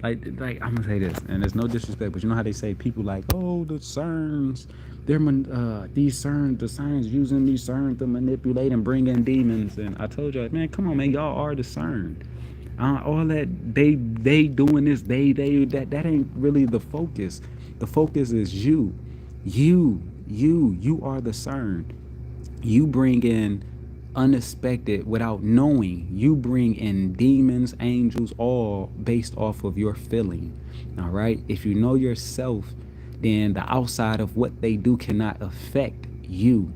like I'm gonna say this, and there's no disrespect, but you know how they say people like, "Oh, the CERNs, these CERNs, the CERNs using these CERNs to manipulate and bring in demons." And I told y'all, man, come on, man, y'all are the CERN. All that they doing this, that ain't really the focus. The focus is you are the CERN. You bring in unexpected without knowing. You bring in demons, angels, all based off of your feeling. All right. If you know yourself, then the outside of what they do cannot affect you.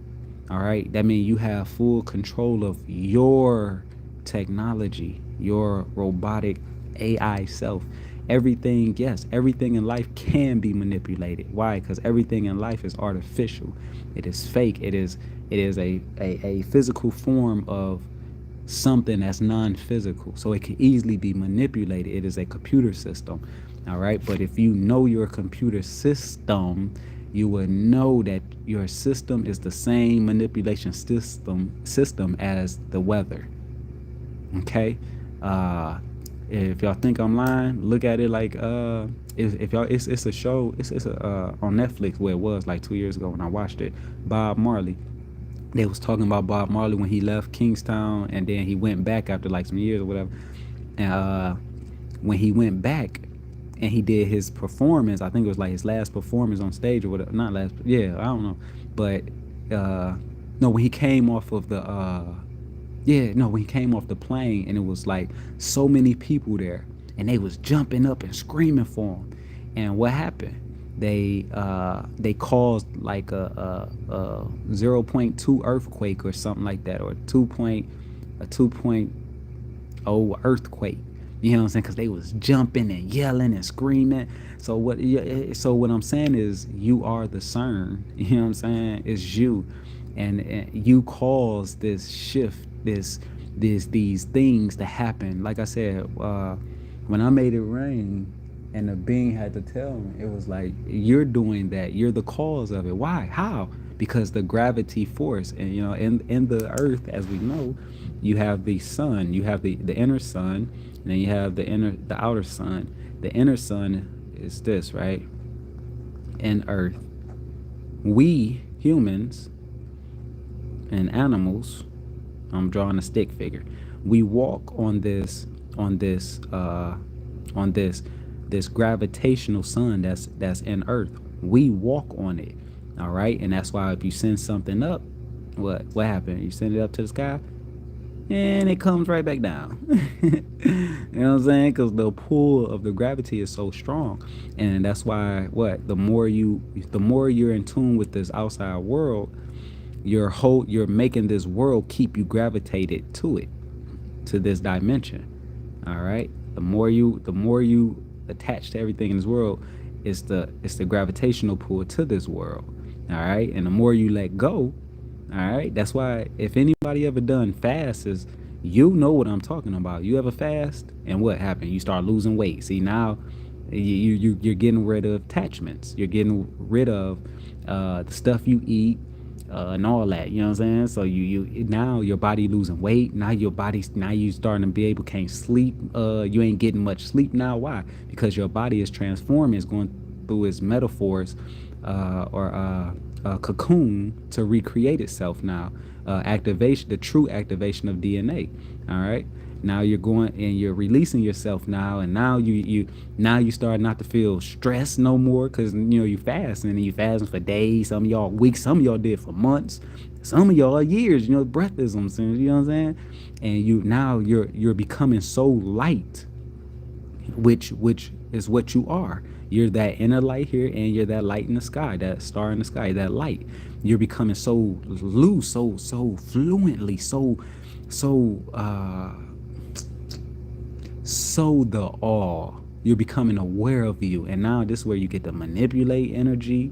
All right. That means you have full control of your technology, your robotic AI self. Everything, yes, everything in life can be manipulated. Why? Because everything in life is artificial. It is fake. It is a physical form of something that's non-physical. So it can easily be manipulated. It is a computer system. All right. But if you know your computer system, you will know that your system is the same manipulation system as the weather. Okay. If y'all think I'm lying, look at it like if y'all it's a show, it's a on Netflix where it was like 2 years ago when I watched it. Bob Marley. They was talking about Bob Marley when he left Kingstown and then he went back after like some years or whatever. And when he went back and he did his performance, I think it was like his last performance on stage or whatever. Not last, yeah, I don't know. But no, when he came off of the yeah, no, when he came off the plane and it was like so many people there and they was jumping up and screaming for him. And what happened? They caused like a 0.2 earthquake or something like that, or a 2.0 earthquake. You know what I'm saying? Because they was jumping and yelling and screaming. So what I'm saying is, you are the CERN. You know what I'm saying? It's you, and you caused this shift, these things to happen. Like I said, when I made it rain, and the being had to tell me, it was like, you're doing that. You're the cause of it. Why? How? Because the gravity force, and in the earth, as we know, you have the sun, you have the inner sun, and then you have the outer sun. The inner sun is this, right? In earth. We humans and animals, I'm drawing a stick figure. We walk on this gravitational sun that's in earth. We walk on it. All right. And that's why if you send something up, what happened? You send it up to the sky and it comes right back down. You know what I'm saying? Because the pull of the gravity is so strong. And that's why the more you're in tune with this outside world, you're making this world keep you gravitated to this dimension. All right. The more you attach to everything in this world, it's the gravitational pull to this world. All right. And the more you let go, all right. That's why if anybody ever done fast, is you know what I'm talking about. You ever fast and what happened? You start losing weight. See, now you're getting rid of attachments. You're getting rid of the stuff you eat, and all that, you know what I'm saying? So you now your body losing weight. Now you starting to be able, can't sleep. You ain't getting much sleep now. Why? Because your body is transforming. It's going through its metaphors, or a cocoon to recreate itself now. The true activation of DNA. All right. Now you're going and you're releasing yourself now, and now you start not to feel stressed no more, because you fast, and you fasting for days, some of y'all weeks, some of y'all did for months, some of y'all years, breathisms, you know what I'm saying? And you're becoming so light, which is what you are. You're that inner light here, and you're that light in the sky, that star in the sky, that light. You're becoming so loose, so fluently, so the awe. You're becoming aware of you, and now this is where you get to manipulate energy,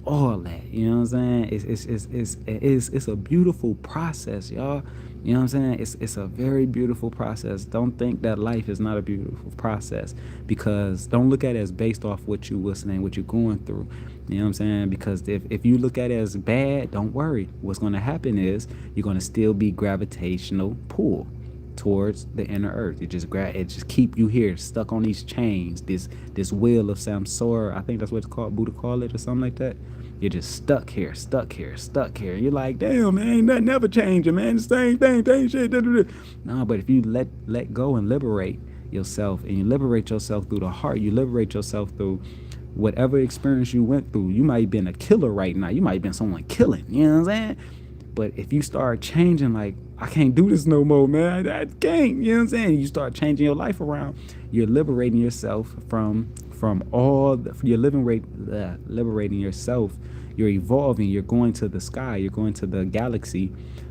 all that. You know what I'm saying? It's a beautiful process, y'all. You know what I'm saying? It's a very beautiful process. Don't think that life is not a beautiful process, because don't look at it as based off what you listening, what you're going through. You know what I'm saying? Because if you look at it as bad, don't worry. What's going to happen is you're going to still be gravitational pull towards the inner earth. It just keep you here, stuck on these chains, this wheel of Samsara. I think that's what it's called, Buddha call it, or something like that. You're just stuck here, stuck here, stuck here. You're like, damn, man, ain't nothing ever changing, man. The same thing, same shit. Da, da, da. No, but if you let go and liberate yourself, and you liberate yourself through the heart, you liberate yourself through whatever experience you went through. You might have been a killer right now. You might have been someone killing. You know what I'm saying? But if you start changing, like, I can't do this no more, man. I can't. You know what I'm saying? You start changing your life around. You're liberating yourself from all. You're liberating yourself. You're evolving. You're going to the sky. You're going to the galaxy,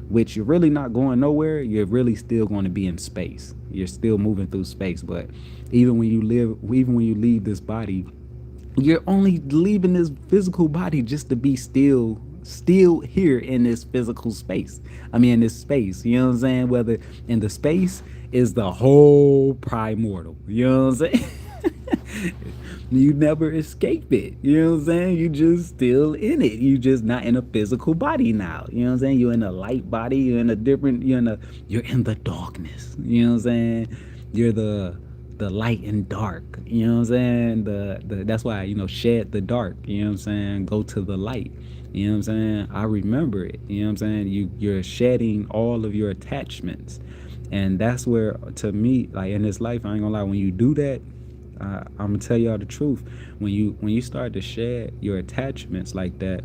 which you're really not going nowhere. You're really still going to be in space. You're still moving through space. But even when you leave this body, you're only leaving this physical body just to be still here in this physical space. I mean, in this space, you know what I'm saying? Whether in the space is the whole primordial, you know what I'm saying? You never escape it, you know what I'm saying? You just still in it. You just not in a physical body now, you know what I'm saying? You're in a light body. You're in the darkness, you know what I'm saying? You're the light and dark, you know what I'm saying? The That's why, shed the dark, you know what I'm saying? Go to the light, you know what I'm saying? I remember it, you know what I'm saying? You're shedding all of your attachments. And that's where, to me, like, in this life, I ain't gonna lie, when you do that, I'm gonna tell y'all the truth. When you start to shed your attachments like that,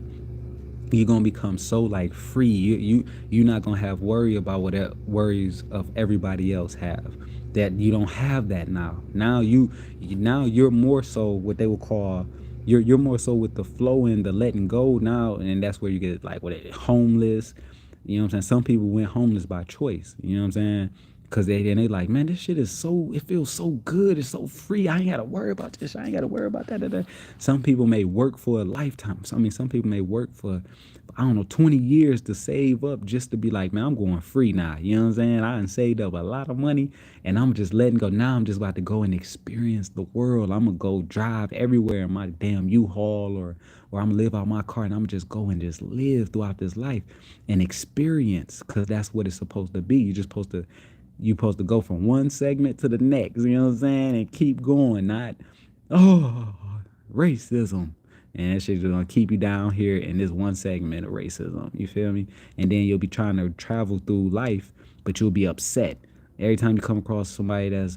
you're gonna become so, like, free. You're not gonna have worry about what worries of everybody else have. That you don't have that now. Now you're more so what they will call, you're more so with the flow and the letting go now, and that's where you get, like, homeless. You know what I'm saying? Some people went homeless by choice. You know what I'm saying? Cause they like, man, this shit is so, it feels so good. It's so free. I ain't gotta worry about this. I ain't gotta worry about that. Some people may work for a lifetime. Some people may work for, I don't know, 20 years to save up just to be like, man, I'm going free now. You know what I'm saying? I done saved up a lot of money, and I'm just letting go. Now I'm just about to go and experience the world. I'm gonna go drive everywhere in my damn U-Haul, or I'm gonna live out my car, and I'm just go and just live throughout this life and experience, because that's what it's supposed to be. You're supposed to go from one segment to the next, you know what I'm saying? And keep going, not, oh, racism. And that shit's gonna keep you down here in this one segment of racism. You feel me? And then you'll be trying to travel through life, but you'll be upset. Every time you come across somebody that's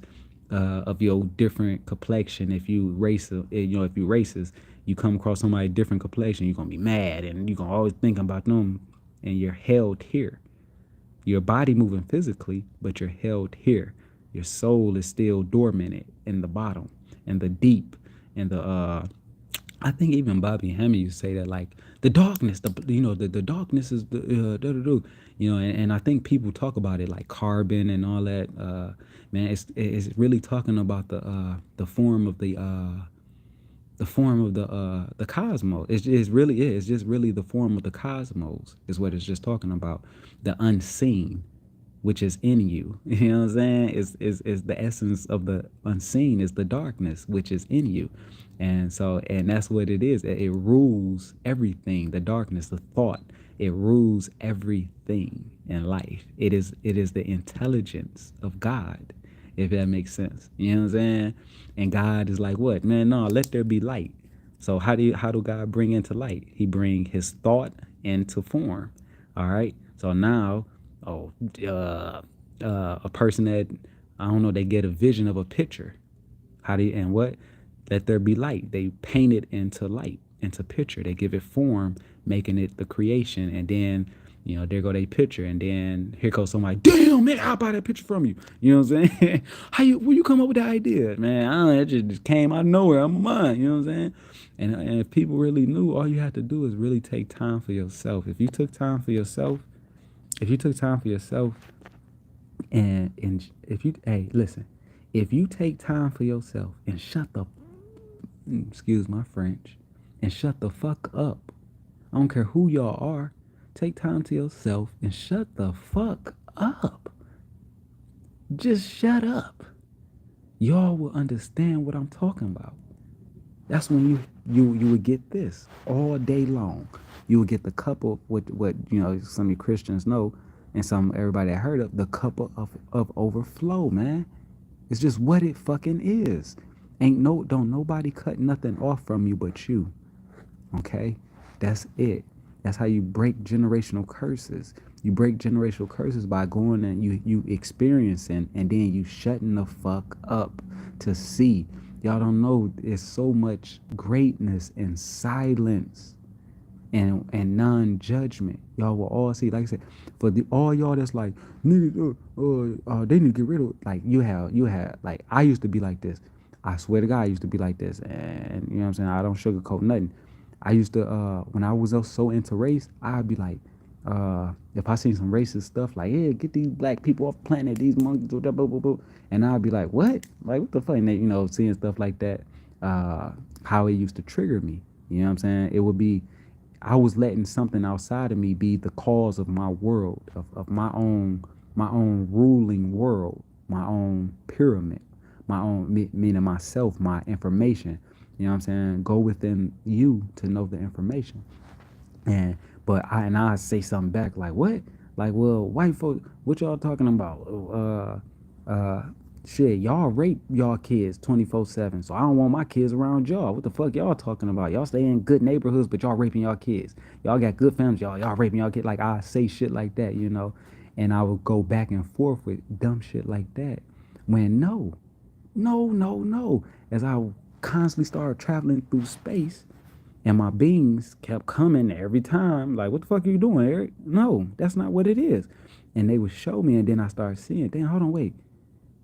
of your different complexion, if you racist, you come across somebody different complexion, you're gonna be mad, and you're gonna always think about them, and you're held here. Your body moving physically, but you're held here. Your soul is still dormant in the bottom, and the deep, and I think even Bobby Hemming used to say that, like, the darkness, the darkness is the and I think people talk about it like carbon and all that. Man, it's really talking about the form of the cosmos. It really is. It's just really the form of the cosmos is what it's just talking about. The unseen, which is in you. You know what I'm saying? Is the essence of the unseen is the darkness, which is in you. And that's what it is. It rules everything. The darkness, the thought, it rules everything in life. It is the intelligence of God, if that makes sense. You know what I'm saying? And God is like, what? Man, no, let there be light. So how do God bring into light? He bring his thought into form. All right. So now, a person that, I don't know, they get a vision of a picture. And what? Let there be light. They paint it into light, into picture. They give it form, making it the creation. And then, there go they picture. And then here goes somebody, damn, man, I'll buy that picture from you. You know what I'm saying? Where you come up with that idea? Man, I don't know, it just came out of nowhere. I'm mine. You know what I'm saying? And if people really knew, all you had to do is really take time for yourself. If you took time for yourself, and if you, hey, listen, if you take time for yourself and excuse my French, and shut the fuck up I don't care who y'all are. Take time to yourself and shut the fuck up. Just shut up. Y'all will understand what I'm talking about. That's when you would get this all day long. You would get the cup of what some of you Christians know, and some everybody that heard of the cup of overflow, man. It's just what it fucking is. Don't nobody cut nothing off from you but you. Okay? That's it. That's how you break generational curses. You break generational curses by going and you experiencing and then you shutting the fuck up to see. Y'all don't know there's so much greatness in silence and non-judgment. Y'all will all see, like I said, for the all y'all that's like, nigga, they need to get rid of, like, you have like, I used to be like this. I swear to God, I used to be like this, and you know what I'm saying. I don't sugarcoat nothing. I used to when I was so into race, I'd be like, if I seen some racist stuff, like, yeah, get these black people off the planet, these monkeys, blah, blah, blah, blah. And I'd be like, what? Like, what the fuck? And they, seeing stuff like that, how it used to trigger me. You know what I'm saying? It would be, I was letting something outside of me be the cause of my world, of my own ruling world, my own pyramid, my own meaning myself, my information. You know what I'm saying? Go within you to know the information. And I say something back like, what? Like, well, white folks, what y'all talking about? Shit, y'all rape y'all kids 24/7. So I don't want my kids around y'all. What the fuck y'all talking about? Y'all stay in good neighborhoods, but y'all raping y'all kids. Y'all got good families, y'all raping y'all kids. Like, I say shit like that. And I would go back and forth with dumb shit like that. When no, no, no, no. As I constantly started traveling through space, and my beings kept coming every time, like, what the fuck are you doing, Eric? No, that's not what it is. And they would show me, and then I started seeing, damn, hold on, wait,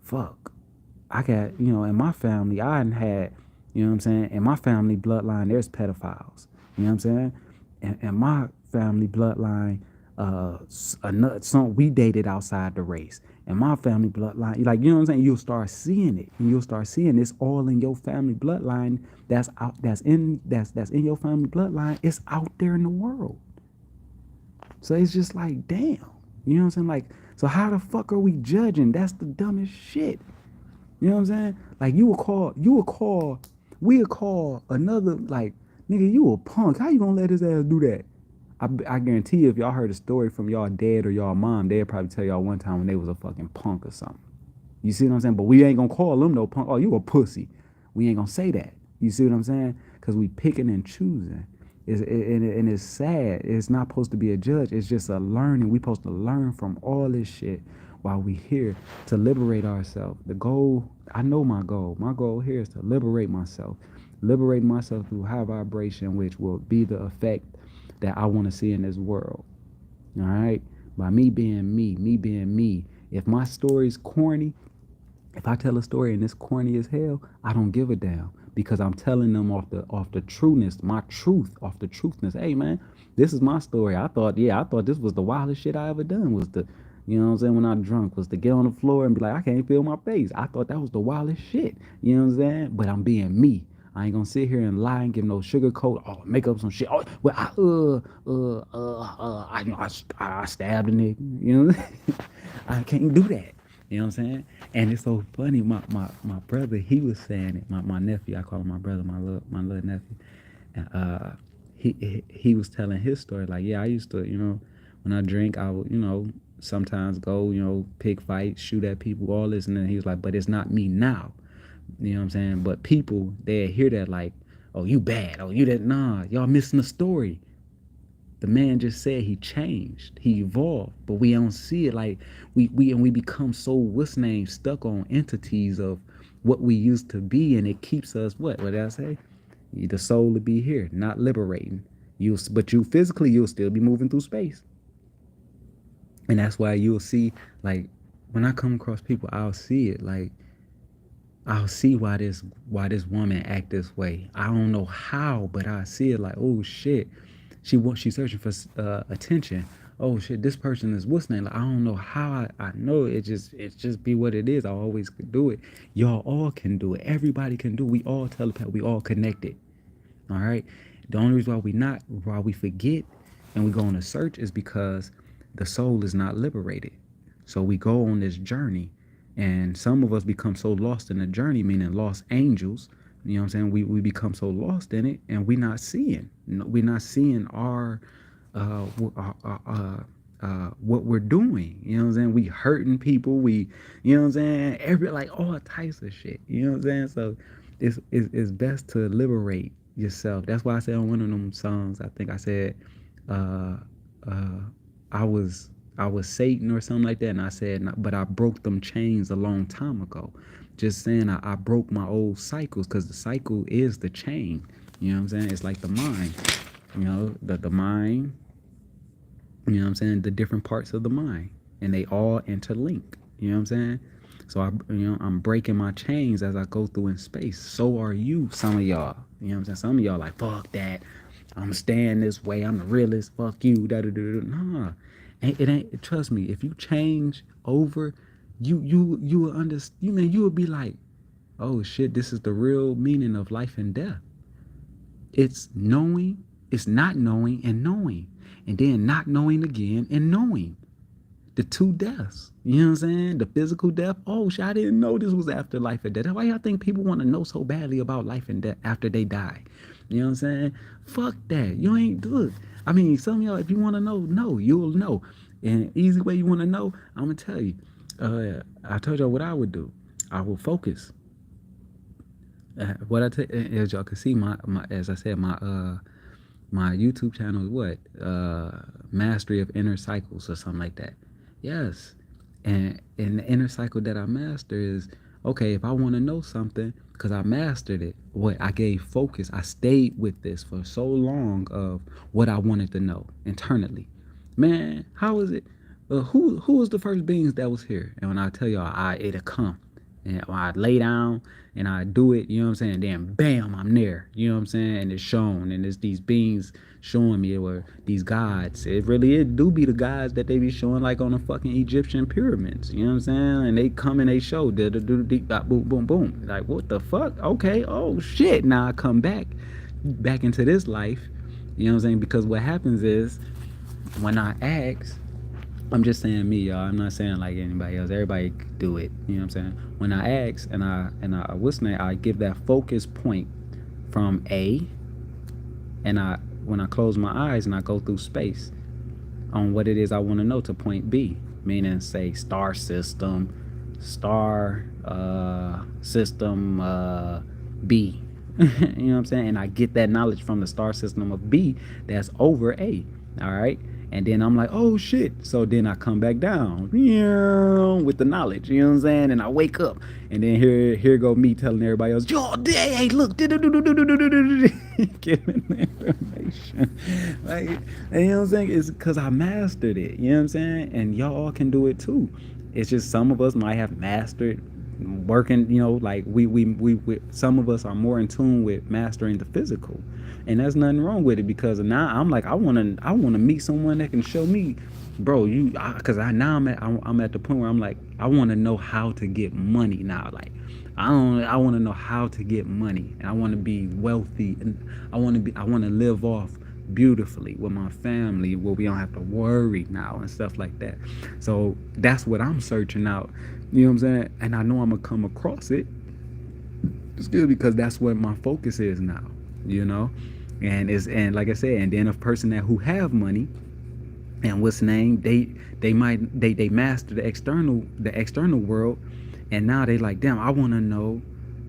fuck. I got, in my family, I hadn't had, you know what I'm saying? In my family bloodline, there's pedophiles. You know what I'm saying? In my family bloodline, we dated outside the race. In my family bloodline, like, you know what I'm saying? You'll start seeing it, and you'll start seeing it's all in your family bloodline. That's out. That's in your family bloodline. It's out there in the world. So it's just like, damn. You know what I'm saying? Like, so how the fuck are we judging? That's the dumbest shit. You know what I'm saying? Like, we'll call another, like, nigga, you a punk. How you gonna let his ass do that? I guarantee you, if y'all heard a story from y'all dad or y'all mom, they'd probably tell y'all one time when they was a fucking punk or something. You see what I'm saying? But we ain't gonna call them no punk. Oh, you a pussy. We ain't gonna say that. You see what I'm saying? Because we picking and choosing. And it's sad. It's not supposed to be a judge. It's just a learning. We supposed to learn from all this shit while we here to liberate ourselves. The goal, I know my goal. My goal here is to liberate myself. Liberate myself through high vibration, which will be the effect that I want to see in this world. All right? By me being me. If my story's corny, if I tell a story and it's corny as hell, I don't give a damn because I'm telling them off the trueness, my truth, off the truthness. Hey man, this is my story. I thought this was the wildest shit I ever done was the, you know what I'm saying, when I drunk was to get on the floor and be like, I can't feel my face. I thought that was the wildest shit. You know what I'm saying? But I'm being me. I ain't gonna sit here and lie and give no sugar coat. Oh, make up some shit. Oh, well, I stabbed a nigga. You know, I can't do that. You know what I'm saying? And it's so funny. My brother, he was saying it. My nephew, I call him my brother, my little nephew. And he was telling his story. Like, yeah, I used to, when I drink, I would, sometimes go, pick fights, shoot at people, all this. And then he was like, but it's not me now. You know what I'm saying? But people, they hear that like, oh, you bad. Oh, you that. Nah, y'all missing the story. The man just said he changed, he evolved, but we don't see it. Like, we become so, what's name, stuck on entities of what we used to be, and it keeps us, what did I say? The soul to be here, not liberating you, but you physically, you'll still be moving through space. And that's why you'll see, like, when I come across people, I'll see it. Like, I'll see why this woman act this way. I don't know how, but I see it like, oh shit, she's searching for attention. Oh shit, this person is what's name. Like, I don't know how I know it. Just be what it is. I always could do it. Y'all all can do it. Everybody can do it. We all telepath. We all connected. All right. The only reason why we forget and we go on a search is because the soul is not liberated. So we go on this journey, and some of us become so lost in the journey, meaning lost angels. You know what I'm saying? We become so lost in it, and we're not seeing. We're not seeing our uh, what we're doing. You know what I'm saying? We hurting people. You know what I'm saying? Like all types of shit. You know what I'm saying? So it's best to liberate yourself. That's why I said on one of them songs, I think I said, uh, uh, I was I was Satan or something like that, and I said, but I broke them chains a long time ago. Just saying, I broke my old cycles because the cycle is the chain. You know what I'm saying? It's like the mind. You know, the mind, you know what I'm saying? The different parts of the mind, and they all interlink. You know what I'm saying? So I'm breaking my chains as I go through in space. So are you, some of y'all. You know what I'm saying? Some of y'all like, fuck that. I'm staying this way. I'm the realest. Fuck you. Da da da da. Nah, it ain't. Trust me. If you change over, you will understand. You will be like, oh shit, this is the real meaning of life and death. It's knowing, it's not knowing and knowing. And then not knowing again and knowing. The two deaths. You know what I'm saying? The physical death. Oh shit, I didn't know this was after life and death. That's why y'all think people want to know so badly about life and death after they die. You know what I'm saying? Fuck that. You ain't look. I mean, some of y'all, if you want to know, no, you'll know. And easy way you want to know, I'm gonna tell you. I told y'all what I would do. I will focus. What I tell, as y'all can see, my as I said, my YouTube channel is what? Mastery of Inner Cycles or something like that. Yes. And the inner cycle that I master is, okay, if I want to know something, because I mastered it, what I gave focus, I stayed with this for so long of what I wanted to know internally. Man, how is it? Who was the first beings that was here? And when I tell y'all, it'll come. And when I lay down and I do it, you know what I'm saying? Then bam, I'm there. You know what I'm saying? And it's shown. And it's these beings showing me, or these gods. It do be the gods that they be showing like on the fucking Egyptian pyramids. You know what I'm saying? And they come and they show boom, boom, boom. Like, what the fuck? Okay, oh shit. Now I come back into this life. You know what I'm saying? Because what happens is when I ask, I'm just saying me, y'all. I'm not saying like anybody else. Everybody do it. You know what I'm saying? When I ask and I give that focus point from A, and when I close my eyes and I go through space on what it is I want to know to point B, meaning say star system B. You know what I'm saying? And I get that knowledge from the star system of B that's over A. All right. And then I'm like, oh shit. So then I come back down with the knowledge, you know what I'm saying? And I wake up, and then here go me telling everybody else, yo, hey, look, giving the information. Like, you know what I'm saying? It's because I mastered it, you know what I'm saying? And y'all can do it too. It's just some of us might have mastered working, like we some of us are more in tune with mastering the physical, and there's nothing wrong with it, because now I'm like, I want to meet someone that can show me, bro, because now I'm at the point where I'm like, I want to know how to get money now. Like, I want to know how to get money, and I want to be wealthy, and I want to live off beautifully with my family, where we don't have to worry now and stuff like that. So that's what I'm searching out, you know what I'm saying? And I know I'm gonna come across it still, because that's what my focus is now, and like I said, and then a person who have money, and what's the name, they master the external world, and now they like, damn, I want to know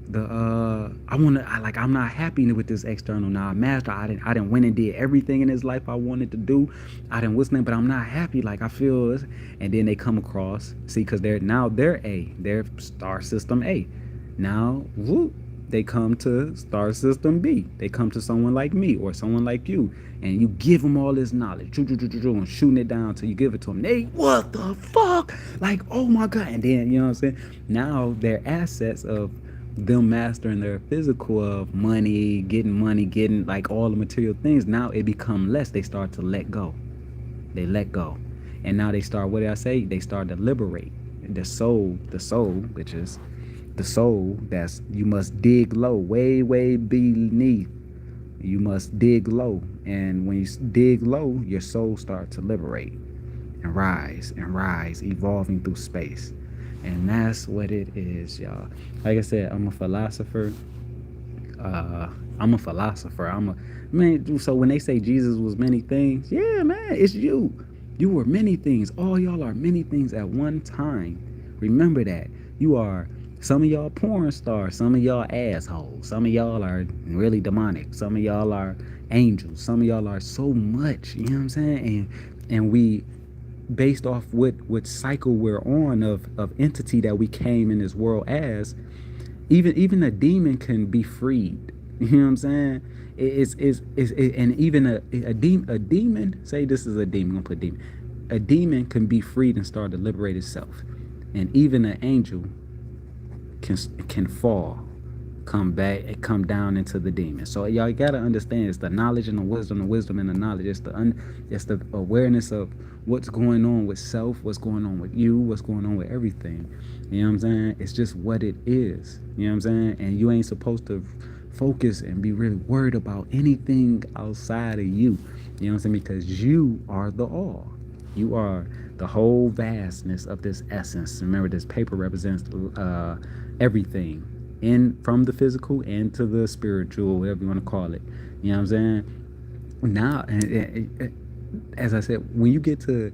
I'm not happy with this external now. I master. I didn't went and did everything in this life I wanted to do. I didn't what's name, but I'm not happy. Like, I feel this. And then they come across, see, because they're star system A. Now, whoop, they come to star system B. They come to someone like me or someone like you, and you give them all this knowledge, and shooting it down till you give it to them. They, what the fuck? Like, oh my God. And then, you know what I'm saying? Now their assets of them mastering their physical of money, getting like all the material things, now it become less. They start to let go. They let go. And now they start, what did I say? They start to liberate the soul, which is the soul that's, you must dig low, way, way beneath. You must dig low, and when you dig low, your soul starts to liberate and rise, evolving through space. And that's what it is, y'all. Like I said, I'm a philosopher. Uh, I'm a philosopher. I'm a man. So when they say Jesus was many things, yeah, man, it's you. You were many things. All y'all are many things at one time. Remember that. You are some of y'all porn stars, some of y'all assholes, some of y'all are really demonic, some of y'all are angels, some of y'all are so much. You know what I'm saying? And we based off what cycle we're on of entity that we came in this world as, even a demon can be freed. You know what I'm saying? And even a demon, say this is a demon, I'm gonna put demon. A demon can be freed and start to liberate itself. And even an angel can fall, come back and come down into the demon. So y'all gotta understand, it's the knowledge and the wisdom and the knowledge. It's the awareness of what's going on with self, what's going on with you, what's going on with everything. You know what I'm saying? It's just what it is. You know what I'm saying? And you ain't supposed to focus and be really worried about anything outside of you. You know what I'm saying? Because you are the all. You are the whole vastness of this essence. Remember, this paper represents everything, in from the physical and to the spiritual, whatever you want to call it. You know what I'm saying? Now, as I said, when you get to,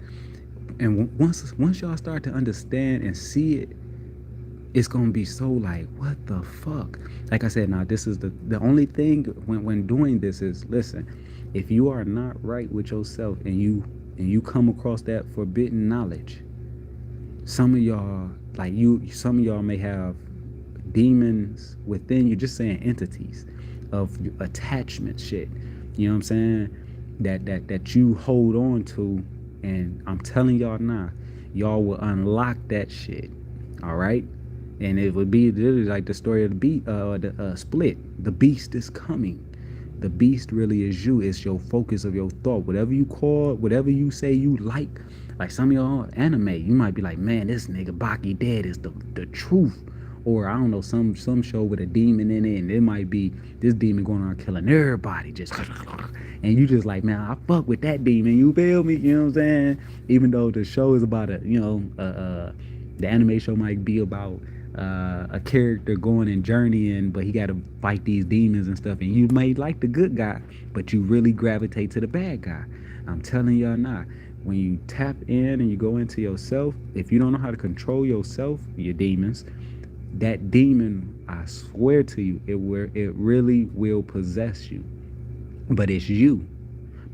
and once y'all start to understand and see it, it's gonna be so like, what the fuck? Like I said, now this is the only thing when doing this is, listen, if you are not right with yourself and you come across that forbidden knowledge, some of y'all some of y'all may have demons within you, just saying entities of attachment shit. You know what I'm saying? That you hold on to, and I'm telling y'all now, y'all will unlock that shit. All right. And it would be literally like the story of the Split. The beast is coming. The beast really is you. It's your focus of your thought. Whatever you call, whatever you say you like some of y'all anime, you might be like, man, this nigga Baki dead is the truth. Or I don't know, some show with a demon in it, and it might be this demon going around killing everybody, just and you just like, man, I fuck with that demon. You feel me? You know what I'm saying? Even though the show is about the anime show might be about a character going and journeying, but he got to fight these demons and stuff, and you may like the good guy, but you really gravitate to the bad guy. I'm telling y'all now, when you tap in and you go into yourself, if you don't know how to control yourself, your demons, that demon, I swear to you, it really will possess you. But it's you.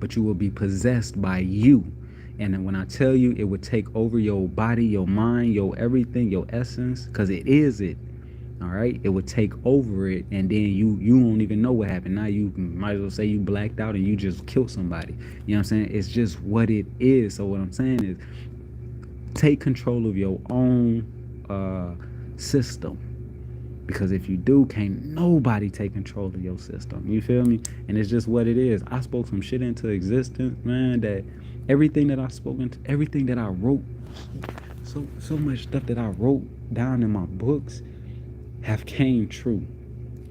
But you will be possessed by you. And then when I tell you, it would take over your body, your mind, your everything, your essence, because it is it. All right? It would take over it, and then you won't even know what happened. Now you might as well say you blacked out and you just killed somebody. You know what I'm saying? It's just what it is. So what I'm saying is, take control of your own system, because if you do, can't nobody take control of your system. You feel me? And it's just what it is. I spoke some shit into existence, man, that everything that I spoke into, everything that I wrote, so much stuff that I wrote down in my books have came true.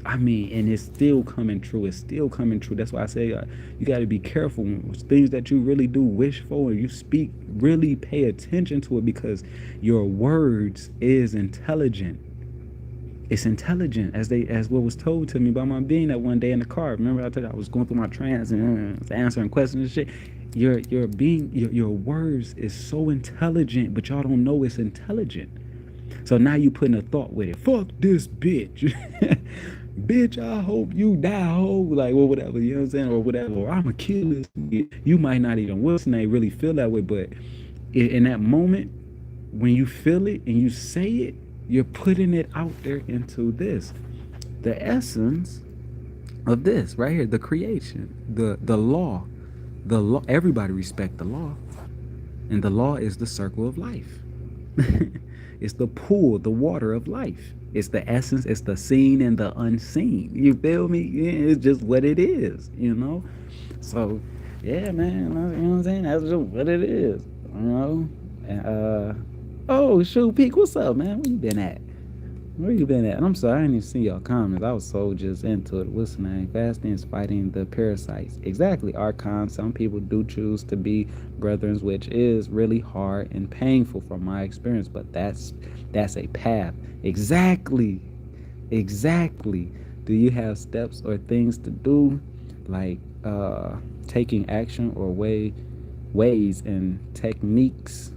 I mean, and it's still coming true. It's still coming true. That's why I say you got to be careful. Things that you really do wish for and you speak, really pay attention to it, because your words is intelligent. It's intelligent, as what was told to me by my being that one day in the car. Remember I told you I was going through my trance and answering questions and shit. Your words is so intelligent, but y'all don't know it's intelligent. So now you putting a thought with it. Fuck this bitch. Bitch, I hope you die, ho. Like, well, whatever, you know what I'm saying? Or whatever. Or I'm a kill this nigga. You might not even, what's the name, really feel that way. But in that moment, when you feel it and you say it, you're putting it out there into this. The essence of this right here, the creation, the law. The law, everybody respect the law. And the law is the circle of life. It's the pool, the water of life. It's the essence, it's the seen and the unseen. You feel me? Yeah, it's just what it is, you know? So, yeah, man, you know what I'm saying? That's just what it is, you know? And, oh, shoot, Peak, what's up, man? Where you been at? Where you been at? And I'm sorry, I didn't even see your comments. I was so just into it. What's the name? Fasting is fighting the parasites. Exactly, Archon. Some people do choose to be brethren, which is really hard and painful from my experience, but that's a path. Exactly. Exactly. Do you have steps or things to do, like taking action or ways and techniques?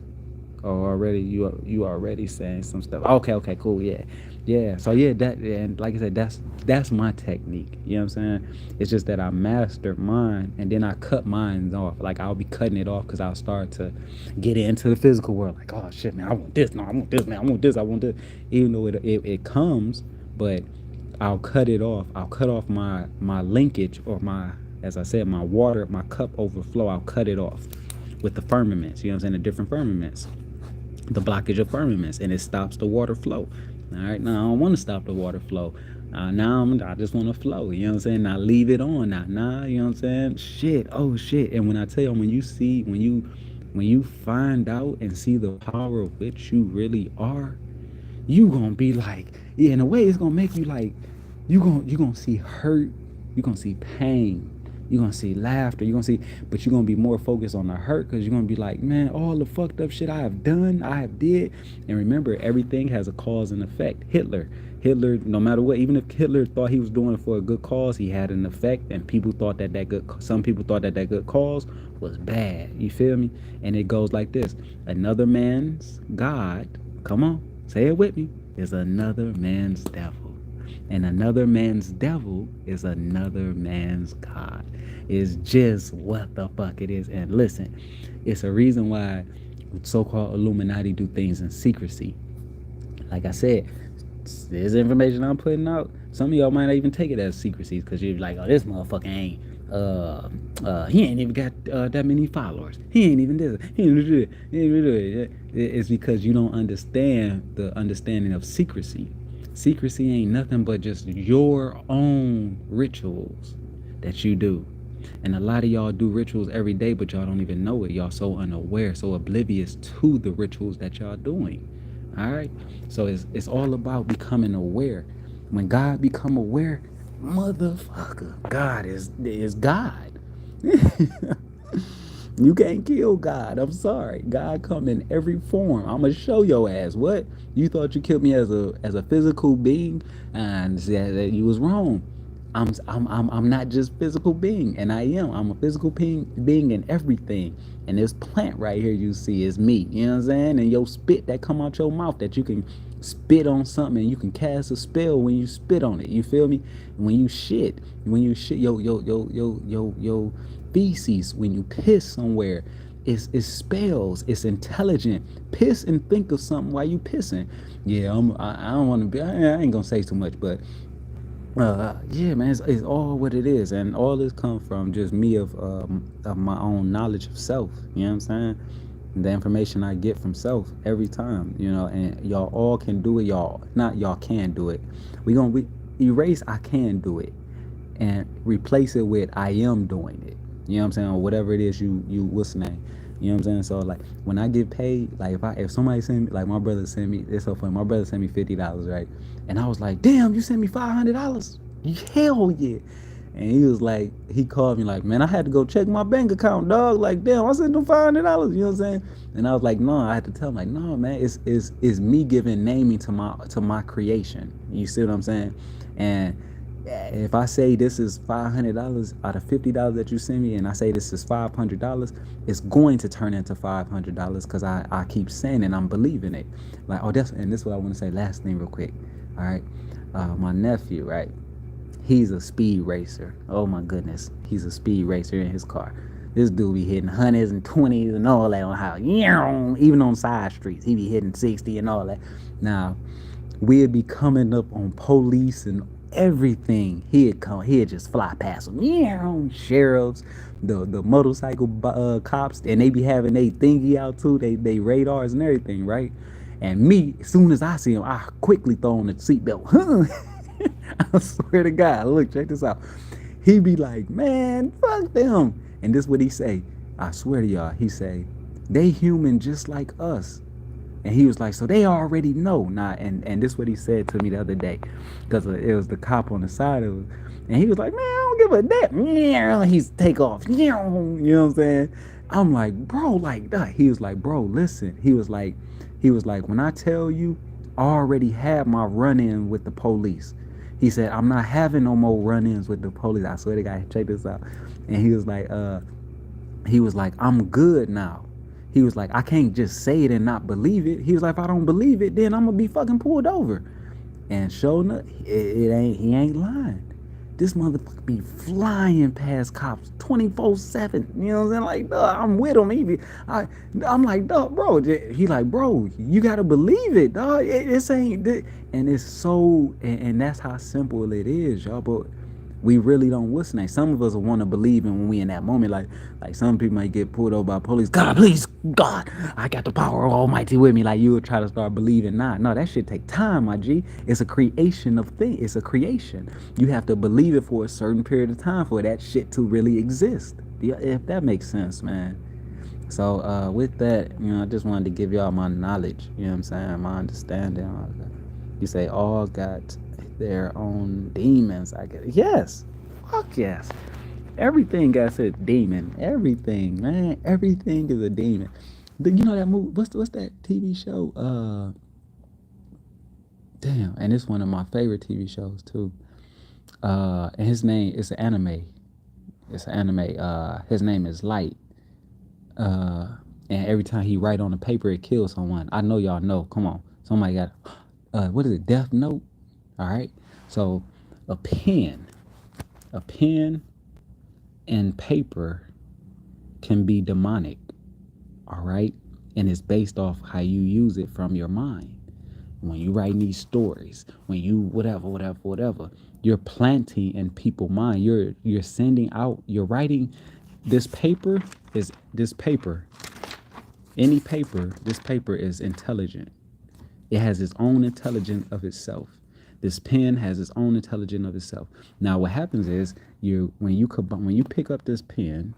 Or already you already saying some stuff. Okay, okay, cool, yeah, yeah. So yeah, that, and like I said, that's my technique. You know what I'm saying? It's just that I master mine, and then I cut mine off. Like I'll be cutting it off because I'll start to get into the physical world. Like, oh shit, man, I want this. No, I want this. Man, I want this. I want this. Even though it comes, but I'll cut it off. I'll cut off my linkage, or my, as I said, my water, my cup overflow. I'll cut it off with the firmaments. You know what I'm saying? The different firmaments, the blockage of firmaments, and it stops the water flow. All right, now I don't want to stop the water flow. I just want to flow. You know what I'm saying? Now leave it on. Now, you know what I'm saying? Shit, oh shit. And when I tell you, when you find out and see the power of which you really are, you gonna be like, yeah, in a way, it's gonna make you like, you gonna see hurt, you gonna see pain, you're gonna see laughter, you're gonna see, but you're gonna be more focused on the hurt, because you're gonna be like, man, all the fucked up shit I have done, I have did. And remember, everything has a cause and effect. Hitler, no matter what, even if Hitler thought he was doing it for a good cause, he had an effect, and people thought some people thought that good cause was bad. You feel me? And it goes like this: another man's God, come on, say it with me, is another man's devil. And another man's devil is another man's God. It's just what the fuck it is. And listen, it's a reason why so-called Illuminati do things in secrecy. Like I said, this information I'm putting out, some of y'all might not even take it as secrecy, because you're like, oh, this motherfucker ain't he ain't even got that many followers. He ain't even this. He ain't do it. He ain't do it. It's because you don't understand the understanding of secrecy. Secrecy ain't nothing but just your own rituals that you do. And a lot of y'all do rituals every day, but y'all don't even know it. Y'all so unaware, so oblivious to the rituals that y'all doing. All right? So it's all about becoming aware. When God become aware, motherfucker, God is God. You can't kill God. I'm sorry. God come in every form. I'm gonna show your ass. What? You thought you killed me as a physical being, and that you was wrong. I'm not just physical being, and I am. I'm a physical being in everything. And this plant right here you see is me. You know what I'm saying? And your spit that come out your mouth, that you can spit on something, and you can cast a spell when you spit on it. You feel me? When you shit, yo feces, when you piss somewhere, it's spells, it's intelligent. Piss and think of something while you pissing. Yeah, I don't want to be, I ain't gonna say too much, but yeah, man, it's all what it is, and all this comes from just me of my own knowledge of self. You know what I'm saying? The information I get from self every time, you know, and y'all all can do it. Y'all can do it. We erase I can do it and replace it with I am doing it. You know what I'm saying? Or whatever it is you what's the name? You know what I'm saying? So like when I get paid, like if somebody send me, like my brother sent me, it's so funny. My brother sent me $50, right? And I was like, damn, you sent me $500? Hell yeah. And he was like, he called me like, man, I had to go check my bank account, dog. Like, damn, I sent them $500. You know what I'm saying? And I was like, no, I had to tell him, like, no, man, it's me giving naming to my creation. You see what I'm saying? And if I say this is $500 out of $50 that you send me, and I say this is $500, it's going to turn into $500 because I keep saying it and I'm believing it. Like, oh, this is what I want to say. Last thing, real quick. All right, my nephew, right? He's a speed racer. Oh my goodness, he's a speed racer in his car. This dude be hitting hundreds and 20s and all that on how, even on side streets, he be hitting 60 and all that. Now, we'd be coming up on police and everything. He'd just fly past them. Sheriffs, the motorcycle cops, and they be having they thingy out too, they radars and everything, right? And me, as soon as I see him, I quickly throw on the seatbelt. I swear to God, look, check this out. He be like, man, fuck them. And this what he say. I swear to y'all, he say, they human just like us. And he was like, so they already know. Nah, and this is what he said to me the other day. Because it was the cop on the side of it. And he was like, man, I don't give a damn. Yeah, he's take off. You know what I'm saying? I'm like, bro, like that. He was like, bro, listen. He was like, when I tell you, I already had my run-in with the police. He said, I'm not having no more run-ins with the police. I swear to God, check this out. And he was like, I'm good now. He was like, I can't just say it and not believe it. He was like, if I don't believe it, then I'm gonna be fucking pulled over. And sure enough, he ain't lying. This motherfucker be flying past cops 24/7. You know what I'm saying? Like, duh, I'm with him. I'm like, duh, bro. He like, bro, you gotta believe it, dog. It ain't, and it's so, and that's how simple it is, y'all. But we really don't what's name. Some of us want to believe in when we in that moment. Like some people might get pulled over by police. God, please, God, I got the power of Almighty with me. Like you would try to start believing. Nah, no, that shit take time, my G. It's a creation of thing. It's a creation. You have to believe it for a certain period of time for that shit to really exist. If that makes sense, man. So with that, I just wanted to give y'all my knowledge. You know what I'm saying? My understanding. You say all got their own demons. I guess. Yes. Fuck yes. Everything got a demon. Everything, man. Everything is a demon. You know that movie? What's that TV show? Damn. And it's one of my favorite TV shows too. And his name is an anime. It's an anime. His name is Light. Uh, and every time he write on the paper, it kills someone. I know y'all know. Come on, somebody got. What is it? Death Note. All right. So, a pen and paper can be demonic. All right, and it's based off how you use it from your mind. When you write these stories, when you whatever, you're planting in people's mind. You're sending out. You're writing. This paper. Any paper. This paper is intelligent. It has its own intelligence of itself. This pen has its own intelligence of itself. Now, what happens is when you pick up this pen,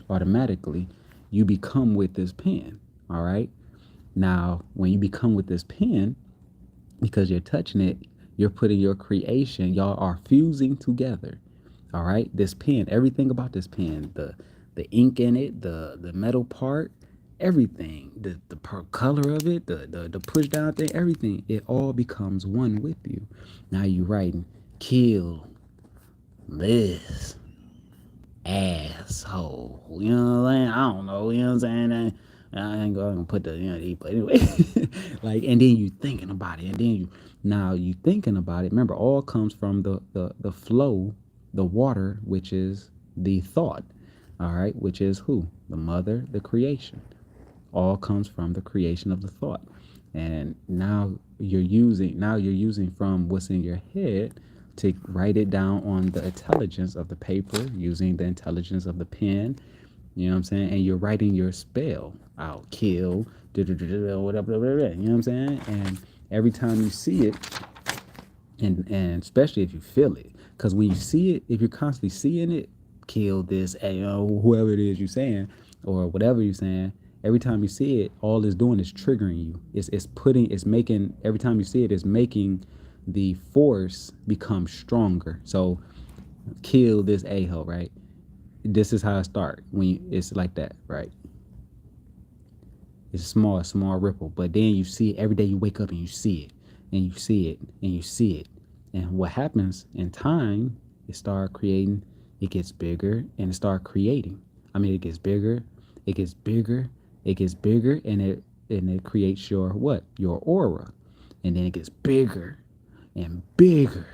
automatically you become with this pen. All right. Now, when you become with this pen, because you're touching it, you're putting your creation. Y'all are fusing together. All right. This pen, everything about this pen, the ink in it, the metal part, everything, the color of it, the push down thing, everything, it all becomes one with you. Now you writing, kill this asshole. You know what I'm saying? I don't know. You know what I'm saying? I ain't gonna put but anyway, like, and then you thinking about it, and then you thinking about it. Remember, all comes from the flow, the water, which is the thought. All right, which is who? The mother, the creation. All comes from the creation of the thought. And now you're using from what's in your head to write it down on the intelligence of the paper, using the intelligence of the pen. You know what I'm saying? And you're writing your spell out, kill, whatever, you know what I'm saying? And every time you see it, and especially if you feel it, because when you see it, if you're constantly seeing it, kill this, whoever it is you're saying, or whatever you're saying, every time you see it, all it's doing is triggering you. It's making, every time you see it, it's making the force become stronger. So kill this a-hole, right? This is how it starts when it's like that, right? It's a small ripple, but then you see it every day. You wake up and you see it, and you see it, and you see it. And what happens in time, it start creating, it gets bigger, and it start creating. I mean, it gets bigger, it gets bigger, it gets bigger, and it creates your what? Your aura. And then it gets bigger and bigger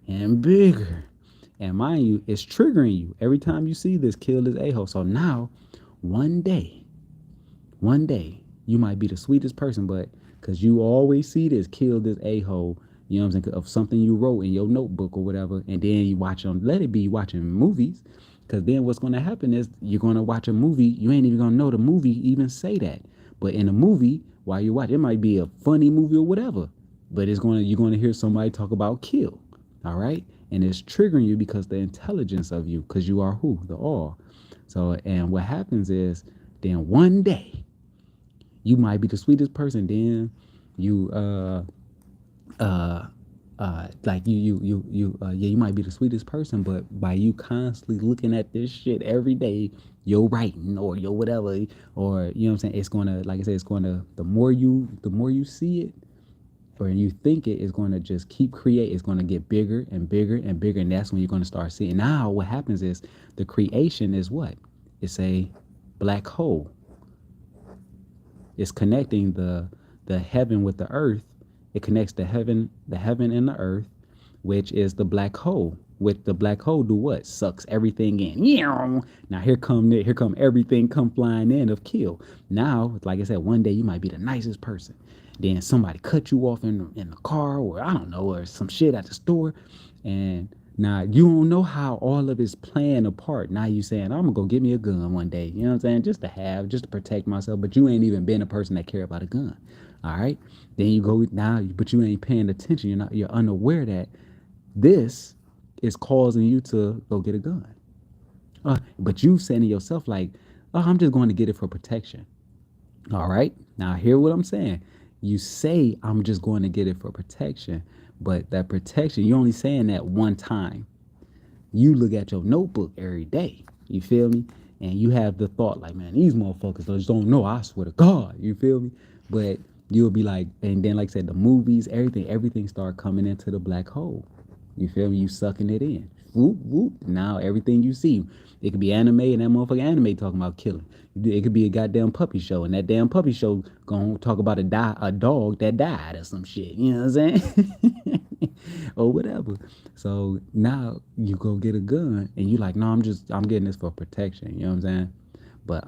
and bigger. And mind you, it's triggering you every time you see this, kill this a-hole. So now, one day, you might be the sweetest person, but because you always see this, kill this a-hole, you know what I'm saying, of something you wrote in your notebook or whatever, and then you watch them, let it be watching movies, because then what's going to happen is you're going to watch a movie, you ain't even going to know the movie even say that. But in a movie, while you watch, it might be a funny movie or whatever, but you're going to hear somebody talk about kill, all right? And it's triggering you because the intelligence of you, because you are who? The all. So, and what happens is, then one day, You might be the sweetest person, then you uh like yeah, you might be the sweetest person, but by you constantly looking at this shit every day, your writing or your whatever, or you know what I'm saying, it's gonna, like I said, it's gonna, the more you see it or you think it's gonna just keep create, it's gonna get bigger and bigger and bigger, and that's when you're gonna start seeing. Now what happens is the creation is what? It's a black hole. It's connecting the heaven with the earth. It connects the heaven and the earth, which is the black hole. With the black hole, do what? Sucks everything in. Now here come everything come flying in of kill. Now, like I said, one day you might be the nicest person. Then somebody cut you off in the car, or I don't know, or some shit at the store, and now you don't know how all of it's playing apart. Now you saying, I'm gonna go get me a gun one day. You know what I'm saying? Just to have, just to protect myself. But you ain't even been a person that care about a gun. All right. Then you go now, but you ain't paying attention. You're unaware that this is causing you to go get a gun. But you saying to yourself like, oh, I'm just going to get it for protection. All right. Now hear what I'm saying. You say I'm just going to get it for protection, but that protection, you're only saying that one time. You look at your notebook every day. You feel me? And you have the thought like, man, these motherfuckers just don't know. I swear to God. You feel me? But you'll be like, and then like I said, the movies, everything start coming into the black hole. You feel me? You sucking it in. Whoop, whoop. Now everything you see, it could be anime and that motherfucker anime talking about killing. It could be a goddamn puppy show, and that damn puppy show gonna talk about a dog that died or some shit. You know what I'm saying? Or whatever. So now you go get a gun and you like, no, I'm getting this for protection. You know what I'm saying? But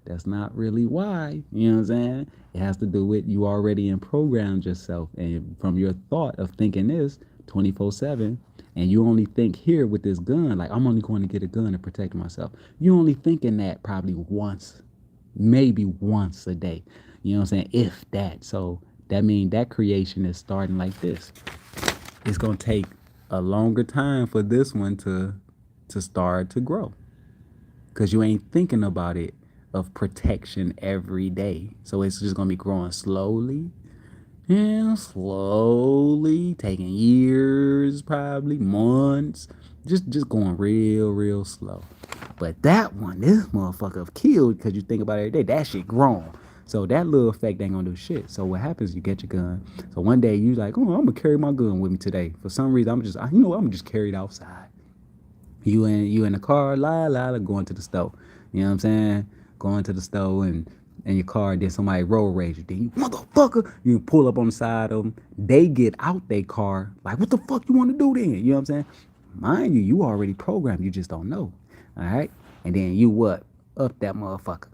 that's not really why. You know what I'm saying? It has to do with you already in programmed yourself, and from your thought of thinking this 24/7, and you only think here with this gun, like I'm only going to get a gun to protect myself. You only thinking that probably once, maybe once a day. You know what I'm saying? If that. So that means that creation is starting like this. It's gonna take a longer time for this one to start to grow, because you ain't thinking about it of protection every day. So it's just gonna be growing slowly and slowly, taking years, probably months, just going real slow. But that one, this motherfucker killed, because you think about it every day. That shit grown. So that little effect ain't gonna do shit. So what happens? You get your gun. So one day you like, oh, I'm gonna carry my gun with me today. For some reason, I'm gonna just carry it outside. You in the car, going to the store. You know what I'm saying? Going to the store and your car, then somebody road rage you. Then you motherfucker, you pull up on the side of them. They get out their car, like, what the fuck you want to do then? You know what I'm saying? Mind you, you already programmed, you just don't know. All right? And then you what? Up that motherfucker.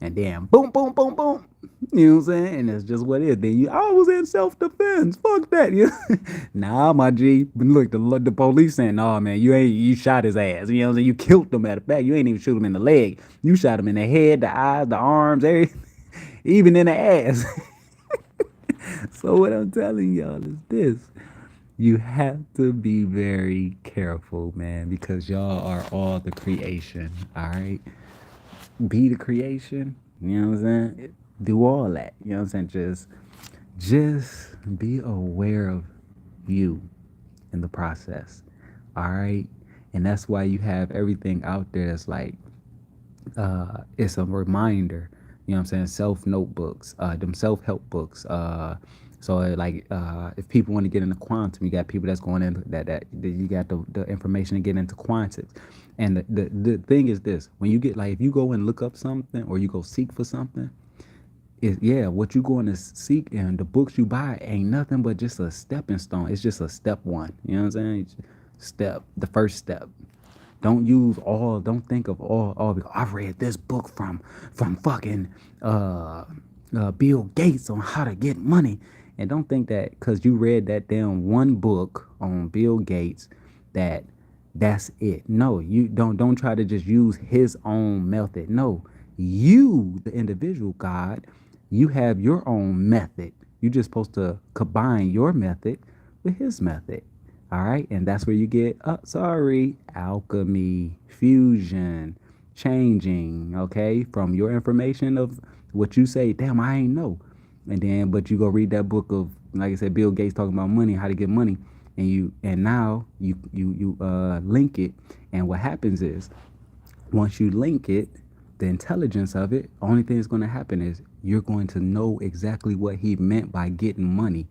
And then boom, boom, boom, boom. You know what I'm saying? And that's just what it is. Then I was in self-defense. Fuck that. You know? Nah, my G. Look, the police saying, nah, man, you shot his ass. You know what I'm saying? You killed him. Matter of fact, you ain't even shoot him in the leg. You shot him in the head, the eyes, the arms, everything, even in the ass. So what I'm telling y'all is this. You have to be very careful, man, because y'all are all the creation. All right? Be the creation. You know what I'm saying? Do all that. You know what I'm saying? Just be aware of you in the process. All right. And that's why you have everything out there that's like, it's a reminder. You know what I'm saying? Self notebooks, them self help books. So like, if people want to get into quantum, you got people that's going into that you got the information to get into quantics. And the thing is this: when you get like, if you go and look up something or you go seek for something, what you going to seek and the books you buy ain't nothing but just a stepping stone. It's just a step one. You know what I'm saying? The first step. Don't think of all because I've read this book from fucking Bill Gates on how to get money. And don't think that because you read that damn one book on Bill Gates that's it. No, you don't try to just use his own method. No, you, the individual God, you have your own method. You're just supposed to combine your method with his method. All right. And that's where you get, alchemy, fusion, changing, okay, from your information of What you say, damn, I ain't know. And then, but you go read that book of, like I said, Bill Gates talking about money, how to get money, and now you link it, and what happens is, once you link it, the intelligence of it, only thing that's going to happen is you're going to know exactly what he meant by getting money.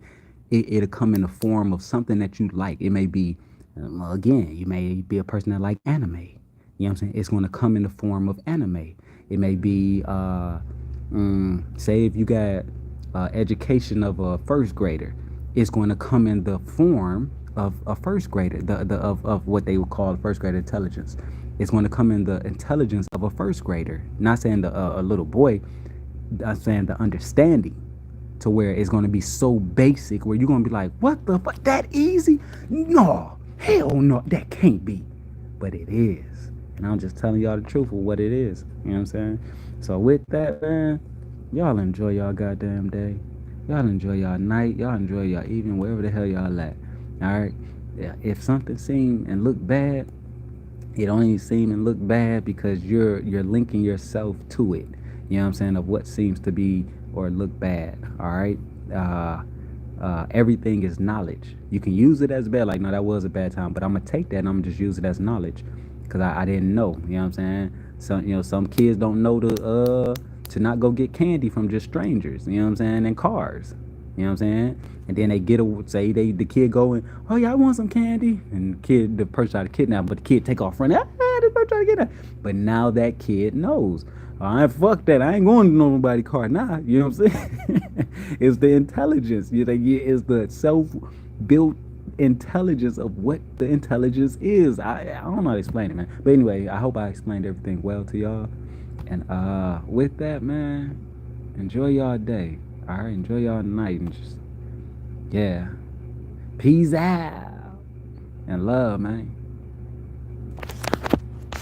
It'll come in the form of something that you like. It may be, again, you may be a person that like anime. You know what I'm saying? It's going to come in the form of anime. It may be, say if you got education of a first grader, it's going to come in the form of a first grader, of what they would call first grade intelligence. It's going to come in the intelligence of a first grader. Not saying a little boy, I'm saying the understanding, to where it's going to be so basic where you're going to be like, what the fuck, that easy? No, hell no, that can't be. But it is. And I'm just telling y'all the truth of what it is. You know what I'm saying? So with that, man, y'all enjoy y'all goddamn day. Y'all enjoy y'all night. Y'all enjoy y'all evening, wherever the hell y'all at. All right? Yeah, if something seem and look bad, it only seem and look bad because you're linking yourself to it. You know what I'm saying? Of what seems to be or look bad. All right. Everything is knowledge. You can use it as bad, like, no, that was a bad time, but I'm gonna take that and I'm gonna just use it as knowledge because I didn't know. You know what I'm saying? Some kids don't know to not go get candy from just strangers. You know what I'm saying? And cars. You know what I'm saying? And then they say the kid going, oh yeah, I want some candy, and the person tried to kidnap, but the kid take off running. This person trying to get that. But now that kid knows. I ain't fuck that. I ain't going to nobody's car. Nah, you know what I'm saying? It's the intelligence. You know, it's the self-built intelligence of what the intelligence is. I don't know how to explain it, man. But anyway, I hope I explained everything well to y'all. And with that, man, enjoy y'all day. All right, enjoy y'all night, and just peace out and love, man.